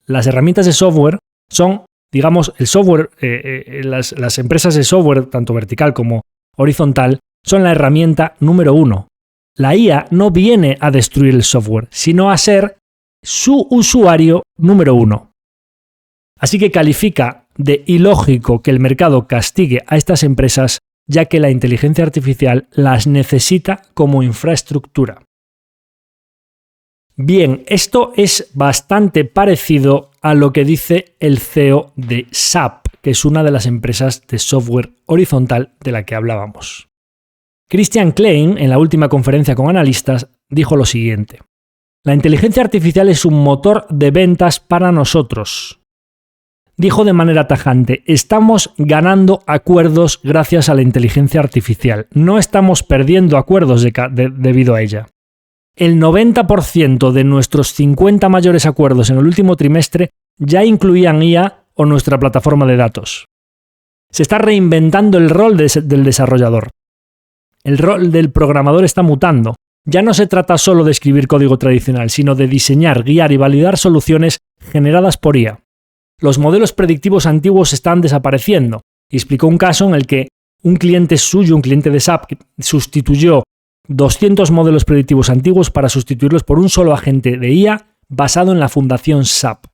Las herramientas de software son, digamos, el software, las empresas de software, tanto vertical como horizontal, son la herramienta número uno. La IA no viene a destruir el software, sino a ser su usuario número uno. Así que califica de ilógico que el mercado castigue a estas empresas, ya que la inteligencia artificial las necesita como infraestructura. Bien, esto es bastante parecido a lo que dice el CEO de SAP, que es una de las empresas de software horizontal de la que hablábamos. Christian Klein, en la última conferencia con analistas, dijo lo siguiente: la inteligencia artificial es un motor de ventas para nosotros. Dijo de manera tajante, estamos ganando acuerdos gracias a la inteligencia artificial, no estamos perdiendo acuerdos debido a ella. El 90% de nuestros 50 mayores acuerdos en el último trimestre ya incluían IA o nuestra plataforma de datos. Se está reinventando el rol del desarrollador. El rol del programador está mutando. Ya no se trata solo de escribir código tradicional, sino de diseñar, guiar y validar soluciones generadas por IA. Los modelos predictivos antiguos están desapareciendo. Y explicó un caso en el que un cliente suyo, un cliente de SAP, sustituyó 200 modelos predictivos antiguos para sustituirlos por un solo agente de IA basado en la fundación SAP.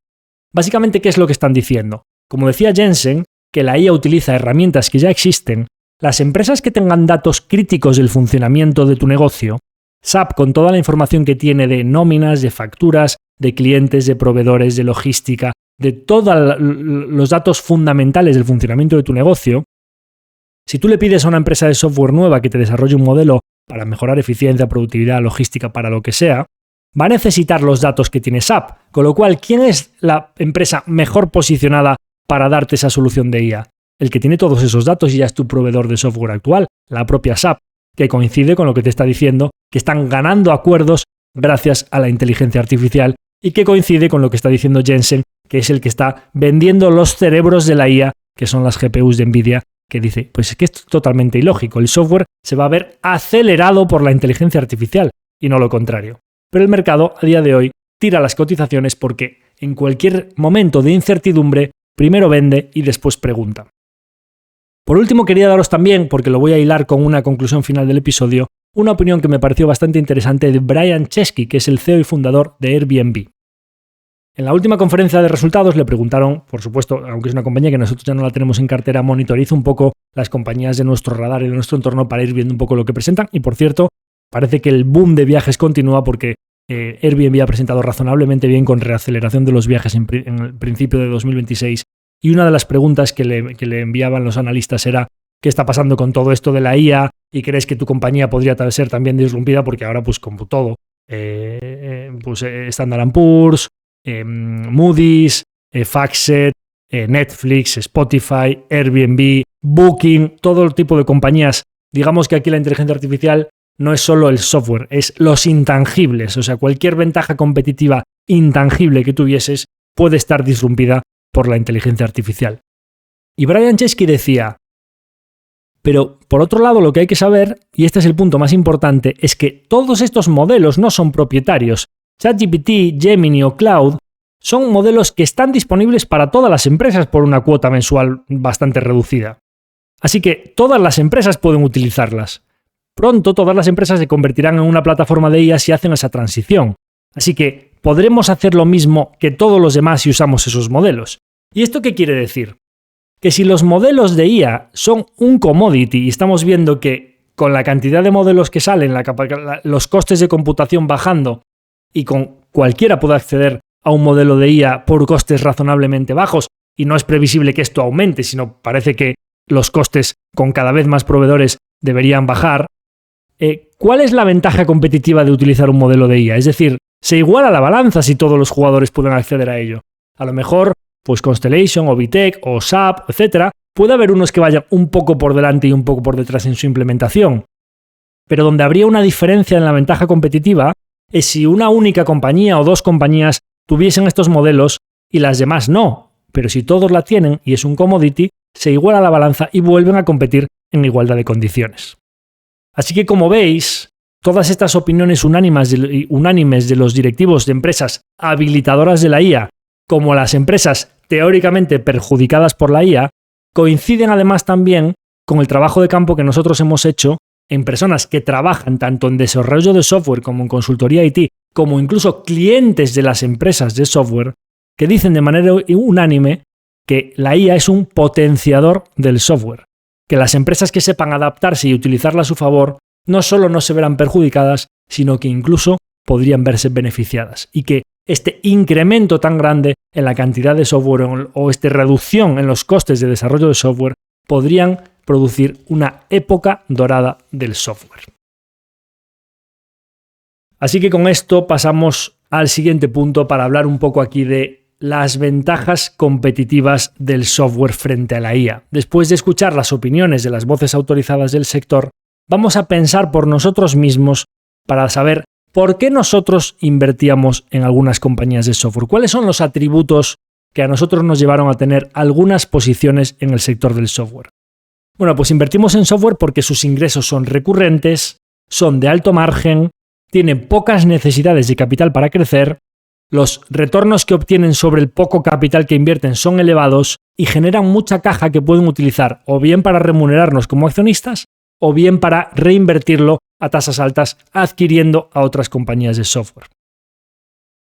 Básicamente, ¿qué es lo que están diciendo? como decía Jensen, que la IA utiliza herramientas que ya existen, las empresas que tengan datos críticos del funcionamiento de tu negocio, SAP con toda la información que tiene de nóminas, de facturas, de clientes, de proveedores, de logística, de todos los datos fundamentales del funcionamiento de tu negocio, si tú le pides a una empresa de software nueva que te desarrolle un modelo para mejorar eficiencia, productividad, logística, para lo que sea, va a necesitar los datos que tiene SAP, con lo cual, ¿quién es la empresa mejor posicionada para darte esa solución de IA? El que tiene todos esos datos y ya es tu proveedor de software actual, la propia SAP, que coincide con lo que te está diciendo, que están ganando acuerdos gracias a la inteligencia artificial y que coincide con lo que está diciendo Jensen, que es el que está vendiendo los cerebros de la IA, que son las GPUs de Nvidia, que dice, pues es que esto es totalmente ilógico, el software se va a ver acelerado por la inteligencia artificial y no lo contrario. Pero el mercado a día de hoy tira las cotizaciones porque en cualquier momento de incertidumbre primero vende y después pregunta. Por último, quería daros también, porque lo voy a hilar con una conclusión final del episodio, una opinión que me pareció bastante interesante de Brian Chesky, que es el CEO y fundador de Airbnb. En la última conferencia de resultados le preguntaron, por supuesto, aunque es una compañía que nosotros ya no la tenemos en cartera, monitoriza un poco las compañías de nuestro radar y de nuestro entorno para ir viendo un poco lo que presentan. Y por cierto, parece que el boom de viajes continúa porque Airbnb ha presentado razonablemente bien con reaceleración de los viajes en el principio de 2026. Y una de las preguntas que le enviaban los analistas era ¿qué está pasando con todo esto de la IA? ¿Y crees que tu compañía podría ser también disrumpida? Porque ahora, pues como todo, Standard & Poor's, Moody's, FactSet, Netflix, Spotify, Airbnb, Booking, todo el tipo de compañías. Digamos que aquí la inteligencia artificial no es solo el software, es los intangibles. O sea, cualquier ventaja competitiva intangible que tuvieses puede estar disrumpida por la inteligencia artificial. Y Brian Chesky decía, pero por otro lado lo que hay que saber, y este es el punto más importante, es que todos estos modelos no son propietarios. ChatGPT, Gemini o Cloud son modelos que están disponibles para todas las empresas por una cuota mensual bastante reducida. Así que todas las empresas pueden utilizarlas. Pronto todas las empresas se convertirán en una plataforma de IA si hacen esa transición. Así que podremos hacer lo mismo que todos los demás si usamos esos modelos. ¿Y esto qué quiere decir? Que si los modelos de IA son un commodity y estamos viendo que con la cantidad de modelos que salen, los costes de computación bajando y con cualquiera puede acceder a un modelo de IA por costes razonablemente bajos y no es previsible que esto aumente, sino parece que los costes con cada vez más proveedores deberían bajar, ¿cuál es la ventaja competitiva de utilizar un modelo de IA? Es decir, se iguala la balanza si todos los jugadores pueden acceder a ello. A lo mejor, pues Constellation o Vitec o SAP, etcétera, puede haber unos que vayan un poco por delante y un poco por detrás en su implementación. Pero donde habría una diferencia en la ventaja competitiva es si una única compañía o dos compañías tuviesen estos modelos y las demás no. Pero si todos la tienen y es un commodity, se iguala la balanza y vuelven a competir en igualdad de condiciones. Así que, como veis, todas estas opiniones unánimes de los directivos de empresas habilitadoras de la IA, como las empresas teóricamente perjudicadas por la IA, coinciden además también con el trabajo de campo que nosotros hemos hecho en personas que trabajan tanto en desarrollo de software como en consultoría IT, como incluso clientes de las empresas de software, que dicen de manera unánime que la IA es un potenciador del software, que las empresas que sepan adaptarse y utilizarla a su favor no solo no se verán perjudicadas, sino que incluso podrían verse beneficiadas, y que este incremento tan grande en la cantidad de software o esta reducción en los costes de desarrollo de software podrían producir una época dorada del software. Así que con esto pasamos al siguiente punto para hablar un poco aquí de las ventajas competitivas del software frente a la IA. Después de escuchar las opiniones de las voces autorizadas del sector, vamos a pensar por nosotros mismos para saber por qué nosotros invertíamos en algunas compañías de software. ¿Cuáles son los atributos que a nosotros nos llevaron a tener algunas posiciones en el sector del software? Bueno, pues invertimos en software porque sus ingresos son recurrentes, son de alto margen, tienen pocas necesidades de capital para crecer, los retornos que obtienen sobre el poco capital que invierten son elevados y generan mucha caja que pueden utilizar o bien para remunerarnos como accionistas o bien para reinvertirlo a tasas altas adquiriendo a otras compañías de software.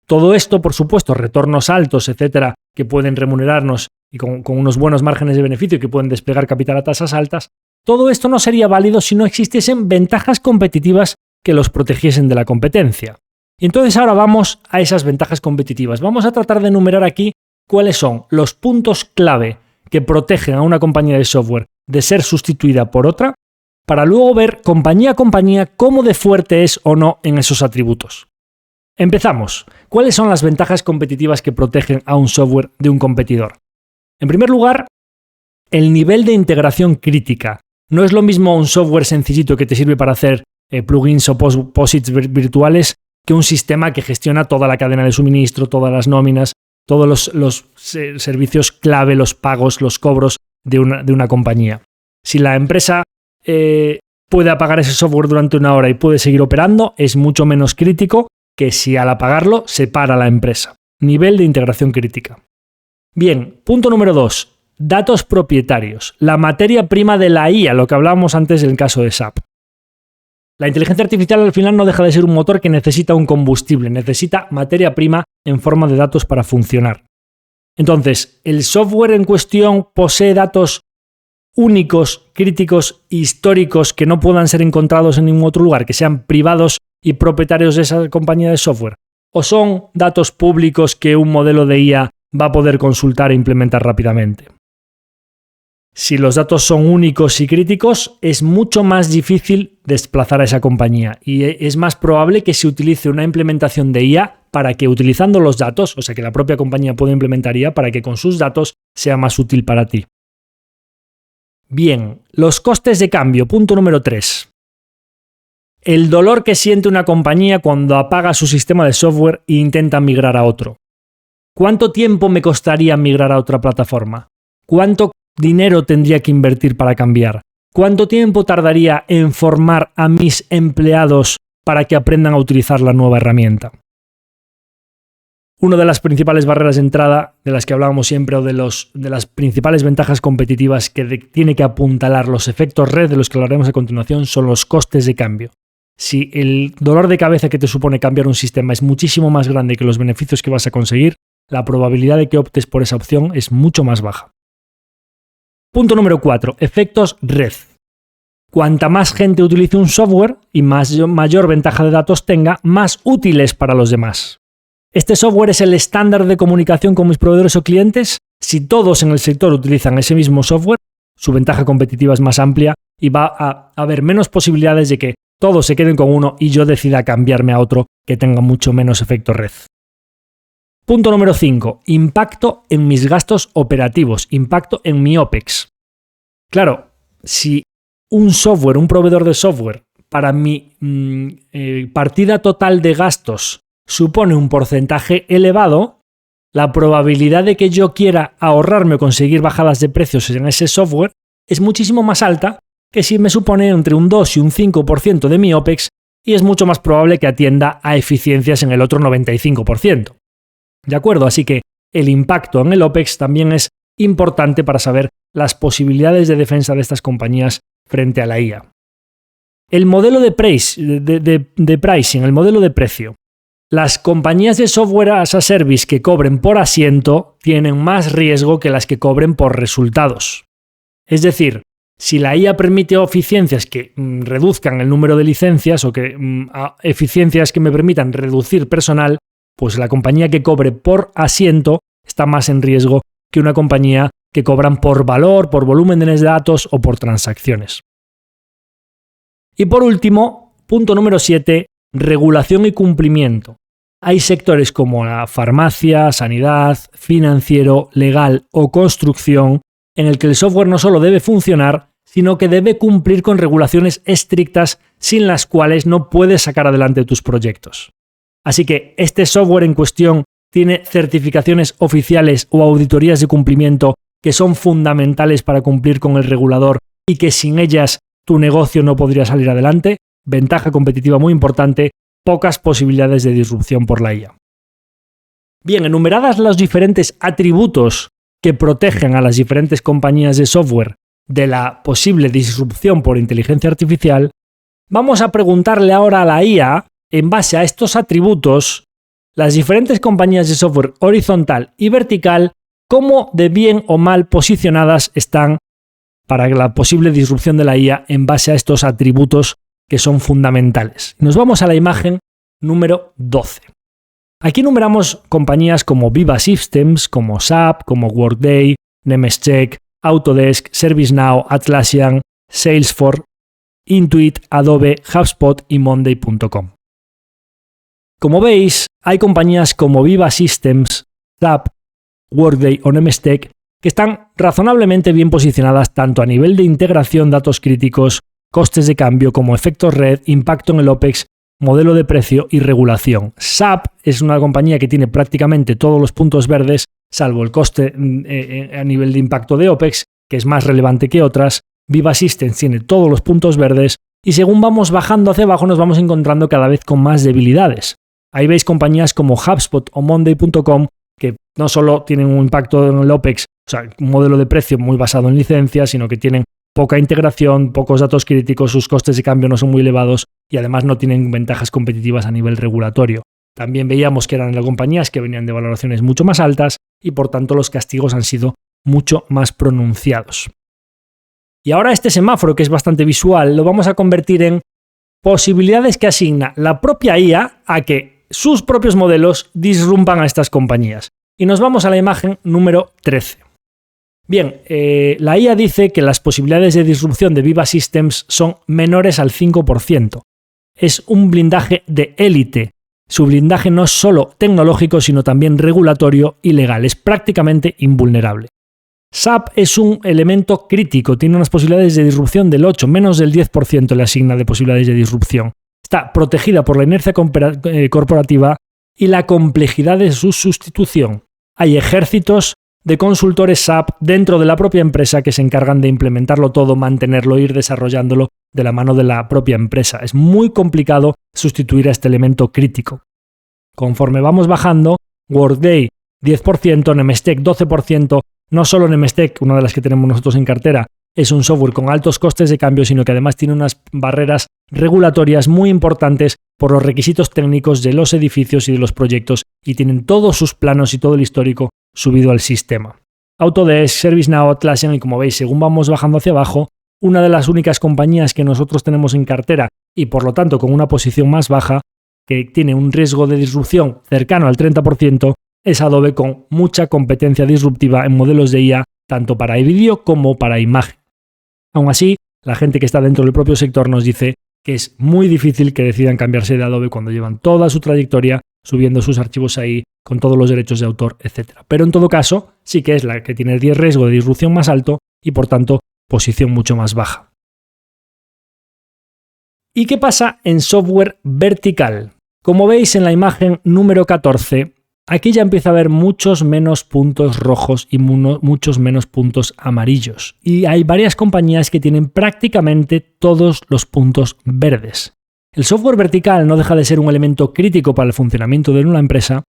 Todo esto, por supuesto, retornos altos, etcétera, que pueden remunerarnos y con unos buenos márgenes de beneficio que pueden desplegar capital a tasas altas, todo esto no sería válido si no existiesen ventajas competitivas que los protegiesen de la competencia. Y entonces ahora vamos a esas ventajas competitivas. Vamos a tratar de enumerar aquí cuáles son los puntos clave que protegen a una compañía de software de ser sustituida por otra, para luego ver compañía a compañía cómo de fuerte es o no en esos atributos. Empezamos. ¿Cuáles son las ventajas competitivas que protegen a un software de un competidor? En primer lugar, el nivel de integración crítica. No es lo mismo un software sencillito que te sirve para hacer plugins o posits virtuales que un sistema que gestiona toda la cadena de suministro, todas las nóminas, todos los servicios clave, los pagos, los cobros de una compañía. Si la empresa puede apagar ese software durante una hora y puede seguir operando, es mucho menos crítico que si al apagarlo se para la empresa. Nivel de integración crítica. Bien, punto número 2. Datos propietarios. La materia prima de la IA, lo que hablábamos antes del caso de SAP. La inteligencia artificial al final no deja de ser un motor que necesita un combustible, necesita materia prima en forma de datos para funcionar. Entonces, ¿el software en cuestión posee datos únicos, críticos, históricos que no puedan ser encontrados en ningún otro lugar, que sean privados y propietarios de esa compañía de software? ¿O son datos públicos que un modelo de IA va a poder consultar e implementar rápidamente? Si los datos son únicos y críticos, es mucho más difícil desplazar a esa compañía y es más probable que se utilice una implementación de IA para que utilizando los datos, o sea que la propia compañía pueda implementar IA para que con sus datos sea más útil para ti. Bien, los costes de cambio, punto número 3. El dolor que siente una compañía cuando apaga su sistema de software e intenta migrar a otro. ¿Cuánto tiempo me costaría migrar a otra plataforma? ¿Cuánto dinero tendría que invertir para cambiar? ¿Cuánto tiempo tardaría en formar a mis empleados para que aprendan a utilizar la nueva herramienta? Una de las principales barreras de entrada de las que hablábamos siempre o de las principales ventajas competitivas que tiene que apuntalar los efectos red de los que hablaremos a continuación son los costes de cambio. Si el dolor de cabeza que te supone cambiar un sistema es muchísimo más grande que los beneficios que vas a conseguir, la probabilidad de que optes por esa opción es mucho más baja. Punto número 4. Efectos red. Cuanta más gente utilice un software y mayor ventaja de datos tenga, más útil es para los demás. ¿Este software es el estándar de comunicación con mis proveedores o clientes? Si todos en el sector utilizan ese mismo software, su ventaja competitiva es más amplia y va a haber menos posibilidades de que todos se queden con uno y yo decida cambiarme a otro que tenga mucho menos efecto red. Punto número 5. Impacto en mis gastos operativos, impacto en mi OPEX. Claro, si un proveedor de software, para mi partida total de gastos supone un porcentaje elevado, la probabilidad de que yo quiera ahorrarme o conseguir bajadas de precios en ese software es muchísimo más alta que si me supone entre un 2 y un 5% de mi OPEX y es mucho más probable que atienda a eficiencias en el otro 95%. ¿De acuerdo? Así que el impacto en el OPEX también es importante para saber las posibilidades de defensa de estas compañías frente a la IA. El modelo de pricing, el modelo de precio. Las compañías de software as a service que cobren por asiento tienen más riesgo que las que cobren por resultados. Es decir, si la IA permite eficiencias que reduzcan el número de licencias o que eficiencias que me permitan reducir personal, pues la compañía que cobre por asiento está más en riesgo que una compañía que cobran por valor, por volumen de datos o por transacciones. Y por último, punto número 7, regulación y cumplimiento. Hay sectores como la farmacia, sanidad, financiero, legal o construcción en el que el software no solo debe funcionar, sino que debe cumplir con regulaciones estrictas sin las cuales no puedes sacar adelante tus proyectos. Así que este software en cuestión tiene certificaciones oficiales o auditorías de cumplimiento que son fundamentales para cumplir con el regulador y que sin ellas tu negocio no podría salir adelante. Ventaja competitiva muy importante, pocas posibilidades de disrupción por la IA. Bien, enumeradas los diferentes atributos que protegen a las diferentes compañías de software de la posible disrupción por inteligencia artificial, vamos a preguntarle ahora a la IA, en base a estos atributos, las diferentes compañías de software horizontal y vertical, cómo de bien o mal posicionadas están para la posible disrupción de la IA en base a estos atributos que son fundamentales. Nos vamos a la imagen número 12. Aquí numeramos compañías como Viva Systems, como SAP, como Workday, Nemescheck, Autodesk, ServiceNow, Atlassian, Salesforce, Intuit, Adobe, HubSpot y Monday.com. Como veis, hay compañías como Viva Systems, SAP, Workday o Nemescheck que están razonablemente bien posicionadas tanto a nivel de integración, datos críticos, costes de cambio como efectos red, impacto en el OPEX, modelo de precio y regulación. SAP es una compañía que tiene prácticamente todos los puntos verdes, salvo el coste a nivel de impacto de OPEX, que es más relevante que otras. Viva Systems tiene todos los puntos verdes y según vamos bajando hacia abajo nos vamos encontrando cada vez con más debilidades. Ahí veis compañías como HubSpot o Monday.com que no solo tienen un impacto en el OPEX, o sea, un modelo de precio muy basado en licencias, sino que tienen poca integración, pocos datos críticos, sus costes de cambio no son muy elevados y además no tienen ventajas competitivas a nivel regulatorio. También veíamos que eran las compañías que venían de valoraciones mucho más altas y por tanto los castigos han sido mucho más pronunciados. Y ahora este semáforo, que es bastante visual, lo vamos a convertir en posibilidades que asigna la propia IA a que sus propios modelos disrumpan a estas compañías. Y nos vamos a la imagen número 13. Bien, la IA dice que las posibilidades de disrupción de Viva Systems son menores al 5%. Es un blindaje de élite. Su blindaje no es solo tecnológico, sino también regulatorio y legal. Es prácticamente invulnerable. SAP es un elemento crítico, tiene unas posibilidades de disrupción del 8, menos del 10% le asigna de posibilidades de disrupción. Está protegida por la inercia corporativa y la complejidad de su sustitución. Hay ejércitos de consultores SAP dentro de la propia empresa que se encargan de implementarlo todo, mantenerlo e ir desarrollándolo de la mano de la propia empresa. Es muy complicado sustituir a este elemento crítico. Conforme vamos bajando, Workday 10%, Nemescheck 12%, no solo Nemescheck, una de las que tenemos nosotros en cartera, es un software con altos costes de cambio, sino que además tiene unas barreras regulatorias muy importantes por los requisitos técnicos de los edificios y de los proyectos y tienen todos sus planos y todo el histórico subido al sistema. Autodesk, ServiceNow, Atlassian y como veis, según vamos bajando hacia abajo, una de las únicas compañías que nosotros tenemos en cartera y por lo tanto con una posición más baja, que tiene un riesgo de disrupción cercano al 30%, es Adobe con mucha competencia disruptiva en modelos de IA tanto para vídeo como para imagen. Aún así, la gente que está dentro del propio sector nos dice que es muy difícil que decidan cambiarse de Adobe cuando llevan toda su trayectoria subiendo sus archivos ahí con todos los derechos de autor, etc. Pero en todo caso, sí que es la que tiene el riesgo de disrupción más alto y por tanto posición mucho más baja. ¿Y qué pasa en software vertical? Como veis en la imagen número 14, aquí ya empieza a haber muchos menos puntos rojos y muchos menos puntos amarillos. Y hay varias compañías que tienen prácticamente todos los puntos verdes. El software vertical no deja de ser un elemento crítico para el funcionamiento de una empresa.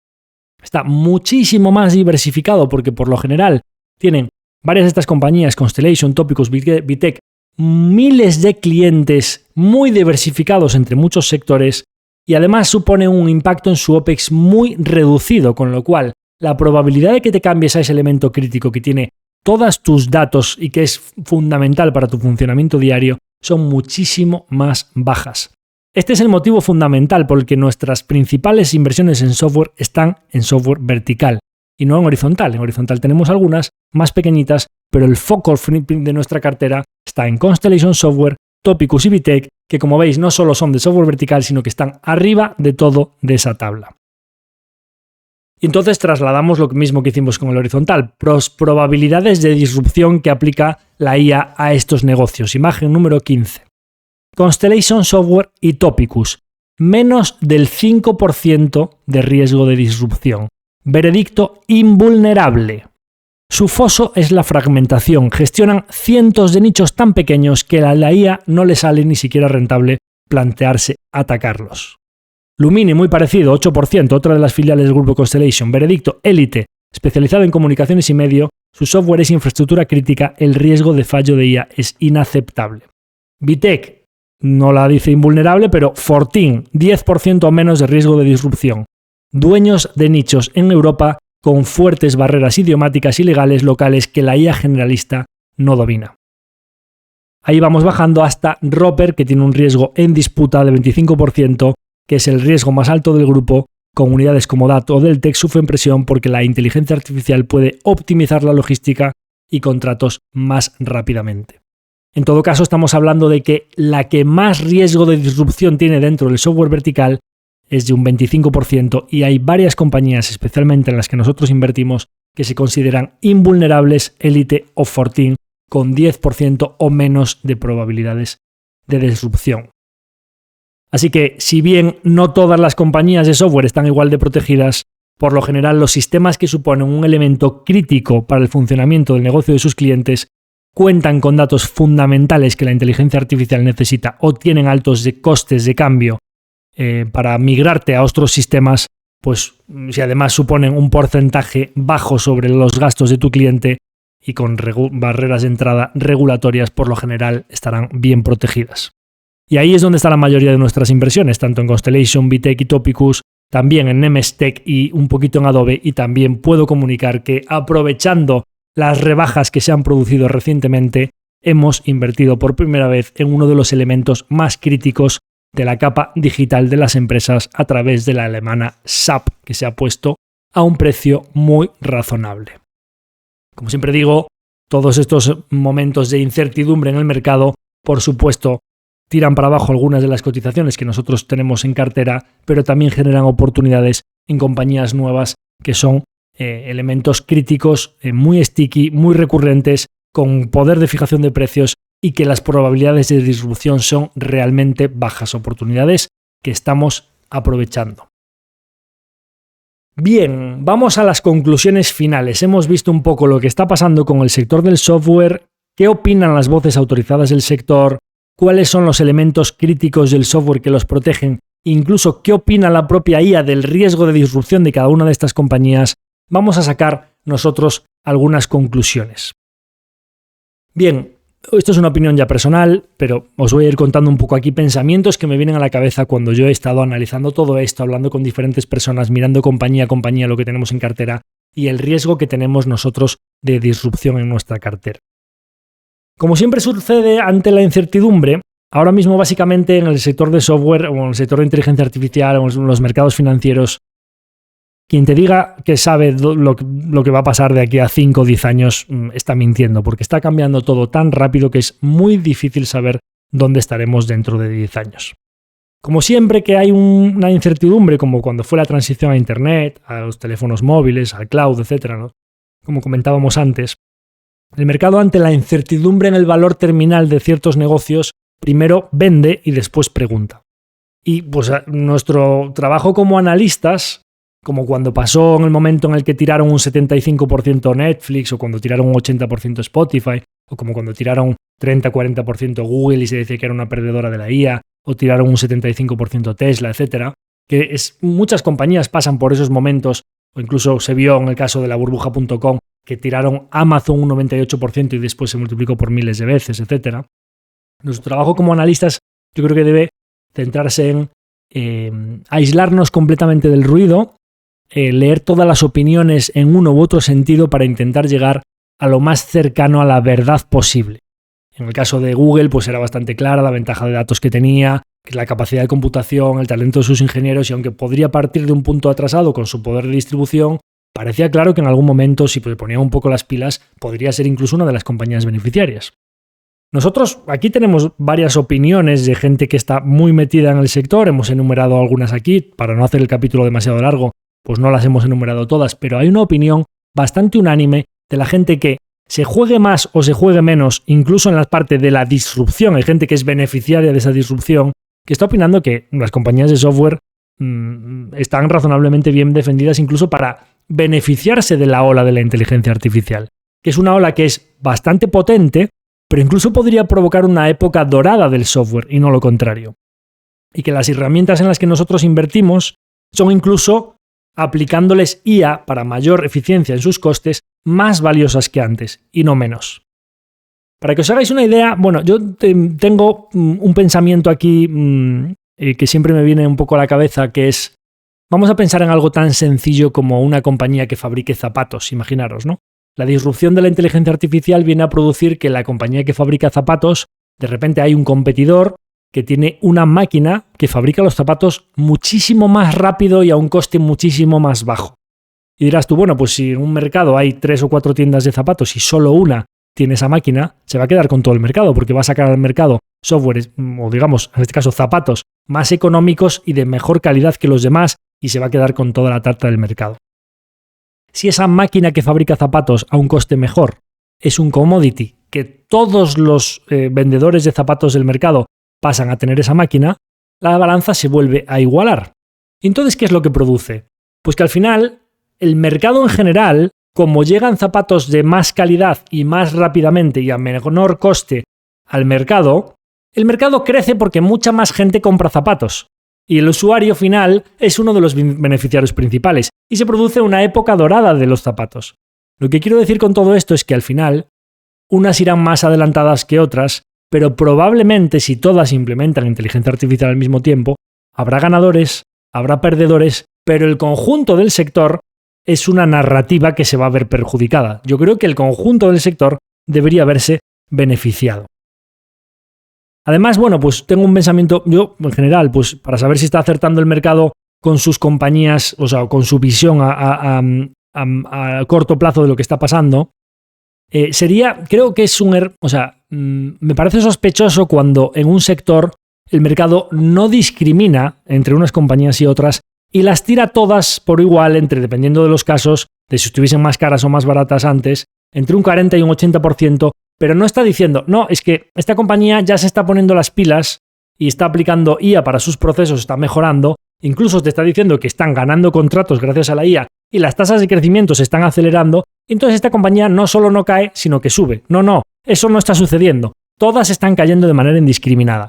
Está muchísimo más diversificado porque por lo general tienen varias de estas compañías, Constellation, Topicus, Vitec, miles de clientes muy diversificados entre muchos sectores y además supone un impacto en su OPEX muy reducido, con lo cual la probabilidad de que te cambies a ese elemento crítico que tiene todos tus datos y que es fundamental para tu funcionamiento diario son muchísimo más bajas. Este es el motivo fundamental por el que nuestras principales inversiones en software están en software vertical y no en horizontal. En horizontal tenemos algunas más pequeñitas, pero el foco de nuestra cartera está en Constellation Software, Topicus y Vitec, que como veis no solo son de software vertical, sino que están arriba de todo de esa tabla. Y entonces trasladamos lo mismo que hicimos con el horizontal, probabilidades de disrupción que aplica la IA a estos negocios. Imagen número 15. Constellation Software y Topicus, menos del 5% de riesgo de disrupción. Veredicto invulnerable. Su foso es la fragmentación. Gestionan cientos de nichos tan pequeños que a la IA no le sale ni siquiera rentable plantearse atacarlos. Lumini, muy parecido, 8%, otra de las filiales del grupo Constellation. Veredicto, élite, especializado en comunicaciones y medio. Su software es infraestructura crítica. El riesgo de fallo de IA es inaceptable. Vitec, no la dice invulnerable, pero Fortin, 10% o menos de riesgo de disrupción. Dueños de nichos en Europa con fuertes barreras idiomáticas y legales locales que la IA generalista no domina. Ahí vamos bajando hasta Roper, que tiene un riesgo en disputa de 25%, que es el riesgo más alto del grupo. Comunidades como DAT o Deltek sufren presión porque la inteligencia artificial puede optimizar la logística y contratos más rápidamente. En todo caso, estamos hablando de que la que más riesgo de disrupción tiene dentro del software vertical es de un 25% y hay varias compañías, especialmente en las que nosotros invertimos, que se consideran invulnerables, Elite o Fortin, con 10% o menos de probabilidades de disrupción. Así que, si bien no todas las compañías de software están igual de protegidas, por lo general los sistemas que suponen un elemento crítico para el funcionamiento del negocio de sus clientes cuentan con datos fundamentales que la inteligencia artificial necesita o tienen altos costes de cambio para migrarte a otros sistemas, pues si además suponen un porcentaje bajo sobre los gastos de tu cliente y con barreras de entrada regulatorias, por lo general estarán bien protegidas. Y ahí es donde está la mayoría de nuestras inversiones, tanto en Constellation, Vitec y Topicus, también en Nemestec y un poquito en Adobe, y también puedo comunicar que aprovechando las rebajas que se han producido recientemente, hemos invertido por primera vez en uno de los elementos más críticos de la capa digital de las empresas a través de la alemana SAP, que se ha puesto a un precio muy razonable. Como siempre digo, todos estos momentos de incertidumbre en el mercado, por supuesto, tiran para abajo algunas de las cotizaciones que nosotros tenemos en cartera, pero también generan oportunidades en compañías nuevas que son elementos críticos, muy sticky, muy recurrentes, con poder de fijación de precios y que las probabilidades de disrupción son realmente bajas, oportunidades que estamos aprovechando. Bien, vamos a las conclusiones finales. Hemos visto un poco lo que está pasando con el sector del software, qué opinan las voces autorizadas del sector, cuáles son los elementos críticos del software que los protegen, incluso qué opina la propia IA del riesgo de disrupción de cada una de estas compañías. Vamos a sacar nosotros algunas conclusiones. Bien, esto es una opinión ya personal, pero os voy a ir contando un poco aquí pensamientos que me vienen a la cabeza cuando yo he estado analizando todo esto, hablando con diferentes personas, mirando compañía a compañía lo que tenemos en cartera y el riesgo que tenemos nosotros de disrupción en nuestra cartera. Como siempre sucede ante la incertidumbre, ahora mismo básicamente en el sector de software o en el sector de inteligencia artificial o en los mercados financieros, quien te diga que sabe lo que va a pasar de aquí a 5 o 10 años está mintiendo, porque está cambiando todo tan rápido que es muy difícil saber dónde estaremos dentro de 10 años. Como siempre que hay una incertidumbre, como cuando fue la transición a Internet, a los teléfonos móviles, al cloud, etc., ¿no? Como comentábamos antes, el mercado ante la incertidumbre en el valor terminal de ciertos negocios primero vende y después pregunta. Y pues nuestro trabajo como analistas, como cuando pasó en el momento en el que tiraron un 75% Netflix o cuando tiraron un 80% Spotify o como cuando tiraron 30-40% Google y se decía que era una perdedora de la IA o tiraron un 75% Tesla, etc., que muchas compañías pasan por esos momentos o incluso se vio en el caso de la burbuja.com que tiraron Amazon un 98% y después se multiplicó por miles de veces, etc. Nuestro trabajo como analistas yo creo que debe centrarse en aislarnos completamente del ruido, leer todas las opiniones en uno u otro sentido para intentar llegar a lo más cercano a la verdad posible. En el caso de Google, pues era bastante clara la ventaja de datos que tenía, la capacidad de computación, el talento de sus ingenieros, y aunque podría partir de un punto atrasado con su poder de distribución, parecía claro que en algún momento, si se ponía un poco las pilas, podría ser incluso una de las compañías beneficiarias. Nosotros aquí tenemos varias opiniones de gente que está muy metida en el sector, hemos enumerado algunas aquí, para no hacer el capítulo demasiado largo, pues no las hemos enumerado todas, pero hay una opinión bastante unánime de la gente que se juegue más o se juegue menos, incluso en la parte de la disrupción, hay gente que es beneficiaria de esa disrupción, que está opinando que las compañías de software están razonablemente bien defendidas incluso para beneficiarse de la ola de la inteligencia artificial, que es una ola que es bastante potente, pero incluso podría provocar una época dorada del software y no lo contrario. Y que las herramientas en las que nosotros invertimos son incluso, aplicándoles IA para mayor eficiencia en sus costes, más valiosas que antes y no menos. Para que os hagáis una idea, bueno, yo tengo un pensamiento aquí que siempre me viene un poco a la cabeza, que es Vamos a pensar en algo tan sencillo como una compañía que fabrique zapatos, imaginaros, ¿no? La disrupción de la inteligencia artificial viene a producir que la compañía que fabrica zapatos, de repente hay un competidor que tiene una máquina que fabrica los zapatos muchísimo más rápido y a un coste muchísimo más bajo. Y dirás tú, bueno, pues si en un mercado hay 3 o 4 tiendas de zapatos y solo una tiene esa máquina, se va a quedar con todo el mercado porque va a sacar al mercado software, o digamos, en este caso zapatos, más económicos y de mejor calidad que los demás y se va a quedar con toda la tarta del mercado. Si esa máquina que fabrica zapatos a un coste mejor es un commodity que todos los vendedores de zapatos del mercado pasan a tener esa máquina, la balanza se vuelve a igualar. Entonces, ¿qué es lo que produce? Pues que al final el mercado en general, como llegan zapatos de más calidad y más rápidamente y a menor coste al mercado, el mercado crece porque mucha más gente compra zapatos. Y el usuario final es uno de los beneficiarios principales y se produce una época dorada de los zapatos. Lo que quiero decir con todo esto es que al final unas irán más adelantadas que otras, pero probablemente si todas implementan inteligencia artificial al mismo tiempo, habrá ganadores, habrá perdedores, pero el conjunto del sector es una narrativa que se va a ver perjudicada. Yo creo que el conjunto del sector debería verse beneficiado. Además, bueno, pues tengo un pensamiento, yo en general, pues para saber si está acertando el mercado con sus compañías, o sea, con su visión a corto plazo de lo que está pasando, creo que es me parece sospechoso cuando en un sector el mercado no discrimina entre unas compañías y otras y las tira todas por igual, dependiendo de los casos, de si estuviesen más caras o más baratas antes, entre un 40 y un 80%, pero no está diciendo, no, es que esta compañía ya se está poniendo las pilas y está aplicando IA para sus procesos, está mejorando, incluso te está diciendo que están ganando contratos gracias a la IA y las tasas de crecimiento se están acelerando, entonces esta compañía no solo no cae, sino que sube. No, eso no está sucediendo. Todas están cayendo de manera indiscriminada.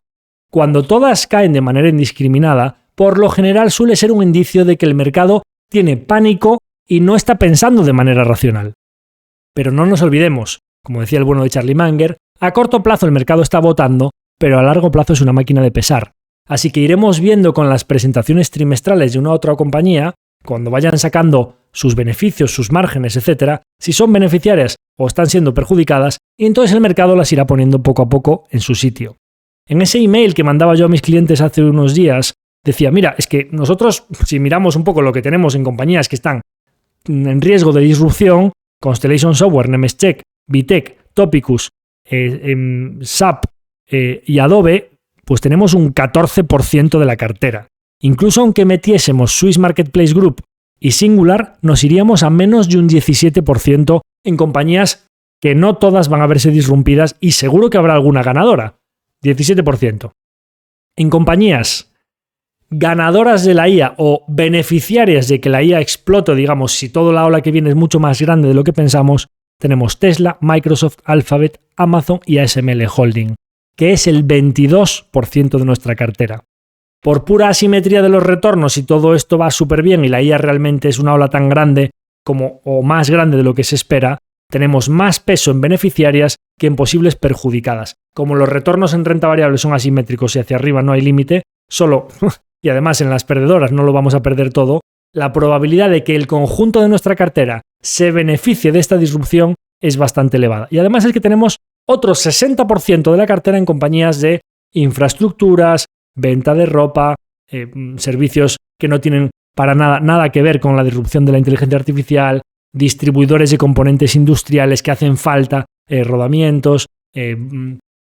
Cuando todas caen de manera indiscriminada, por lo general suele ser un indicio de que el mercado tiene pánico y no está pensando de manera racional. Pero no nos olvidemos, como decía el bueno de Charlie Munger, a corto plazo el mercado está votando, pero a largo plazo es una máquina de pesar. Así que iremos viendo con las presentaciones trimestrales de una u otra compañía, cuando vayan sacando sus beneficios, sus márgenes, etc., si son beneficiarias o están siendo perjudicadas, y entonces el mercado las irá poniendo poco a poco en su sitio. En ese email que mandaba yo a mis clientes hace unos días, decía, mira, es que nosotros, si miramos un poco lo que tenemos en compañías que están en riesgo de disrupción, Constellation Software, Nemescheck, Vitec, Topicus, SAP y Adobe, pues tenemos un 14% de la cartera. Incluso aunque metiésemos Swiss Marketplace Group y Singular, nos iríamos a menos de un 17% en compañías que no todas van a verse disrumpidas y seguro que habrá alguna ganadora. 17%. En compañías ganadoras de la IA o beneficiarias de que la IA explote, digamos, si toda la ola que viene es mucho más grande de lo que pensamos, tenemos Tesla, Microsoft, Alphabet, Amazon y ASML Holding, que es el 22% de nuestra cartera. Por pura asimetría de los retornos, si todo esto va súper bien y la IA realmente es una ola tan grande o más grande de lo que se espera, tenemos más peso en beneficiarias que en posibles perjudicadas. Como los retornos en renta variable son asimétricos y hacia arriba no hay límite, y además en las perdedoras no lo vamos a perder todo, la probabilidad de que el conjunto de nuestra cartera se beneficie de esta disrupción es bastante elevada. Y además es que tenemos otro 60% de la cartera en compañías de infraestructuras, venta de ropa, servicios que no tienen para nada que ver con la disrupción de la inteligencia artificial, distribuidores de componentes industriales que hacen falta, rodamientos,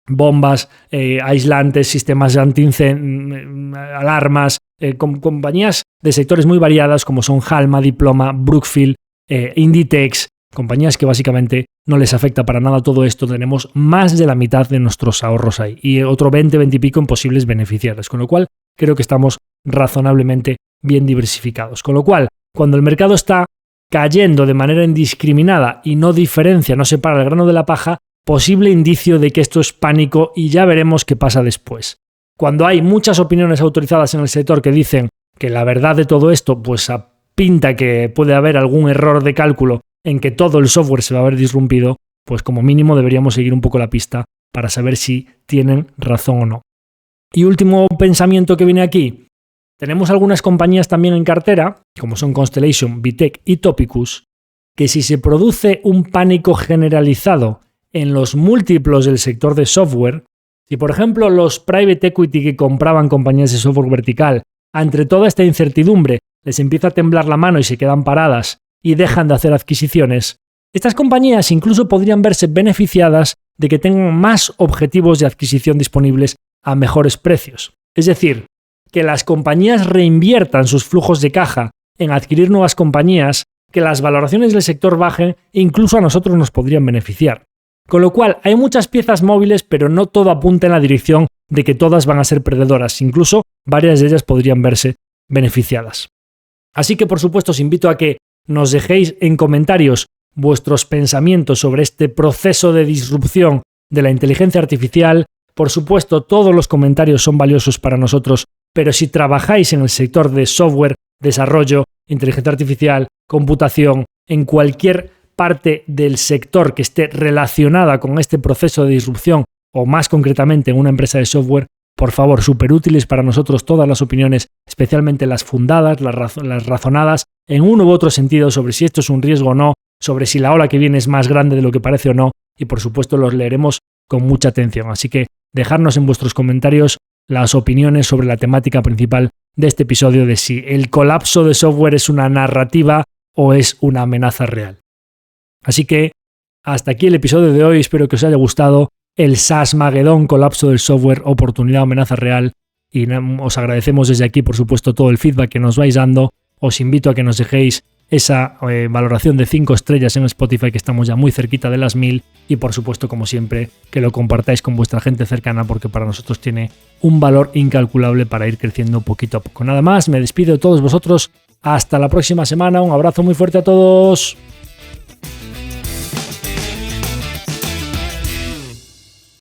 bombas, aislantes, sistemas de alarmas, compañías de sectores muy variadas como son Halma, Diploma, Brookfield, Inditex, compañías que básicamente no les afecta para nada todo esto. Tenemos más de la mitad de nuestros ahorros ahí y otro 20 y pico en posibles beneficiarios, con lo cual creo que estamos razonablemente bien diversificados. Con lo cual, cuando el mercado está cayendo de manera indiscriminada y no diferencia, no separa el grano de la paja, posible indicio de que esto es pánico y ya veremos qué pasa después. Cuando hay muchas opiniones autorizadas en el sector que dicen que la verdad de todo esto pues pinta que puede haber algún error de cálculo en que todo el software se va a ver disrumpido, pues como mínimo deberíamos seguir un poco la pista para saber si tienen razón o no. Y último pensamiento que viene aquí. Tenemos algunas compañías también en cartera, como son Constellation, Vitec y Topicus, que si se produce un pánico generalizado en los múltiplos del sector de software, si por ejemplo los private equity que compraban compañías de software vertical, ante toda esta incertidumbre, les empieza a temblar la mano y se quedan paradas y dejan de hacer adquisiciones, estas compañías incluso podrían verse beneficiadas de que tengan más objetivos de adquisición disponibles a mejores precios. Es decir, que las compañías reinviertan sus flujos de caja en adquirir nuevas compañías, que las valoraciones del sector bajen e incluso a nosotros nos podrían beneficiar. Con lo cual, hay muchas piezas móviles, pero no todo apunta en la dirección de que todas van a ser perdedoras. Incluso varias de ellas podrían verse beneficiadas. Así que, por supuesto, os invito a que nos dejéis en comentarios vuestros pensamientos sobre este proceso de disrupción de la inteligencia artificial. Por supuesto, todos los comentarios son valiosos para nosotros, pero si trabajáis en el sector de software, desarrollo, inteligencia artificial, computación, en cualquier parte del sector que esté relacionada con este proceso de disrupción, o más concretamente en una empresa de software, por favor, súper útiles para nosotros todas las opiniones, especialmente las fundadas, las razonadas, en uno u otro sentido sobre si esto es un riesgo o no, sobre si la ola que viene es más grande de lo que parece o no, y por supuesto los leeremos con mucha atención. Así que dejadnos en vuestros comentarios las opiniones sobre la temática principal de este episodio, de si el colapso de software es una narrativa o es una amenaza real. Así que hasta aquí el episodio de hoy, espero que os haya gustado el SaaSmagedón, colapso del software, oportunidad o amenaza real, y os agradecemos desde aquí, por supuesto, todo el feedback que nos vais dando. Os invito a que nos dejéis esa valoración de 5 estrellas en Spotify, que estamos ya muy cerquita de las 1000, y por supuesto, como siempre, que lo compartáis con vuestra gente cercana, porque para nosotros tiene un valor incalculable para ir creciendo poquito a poco. Nada más, me despido de todos vosotros, hasta la próxima semana, un abrazo muy fuerte a todos.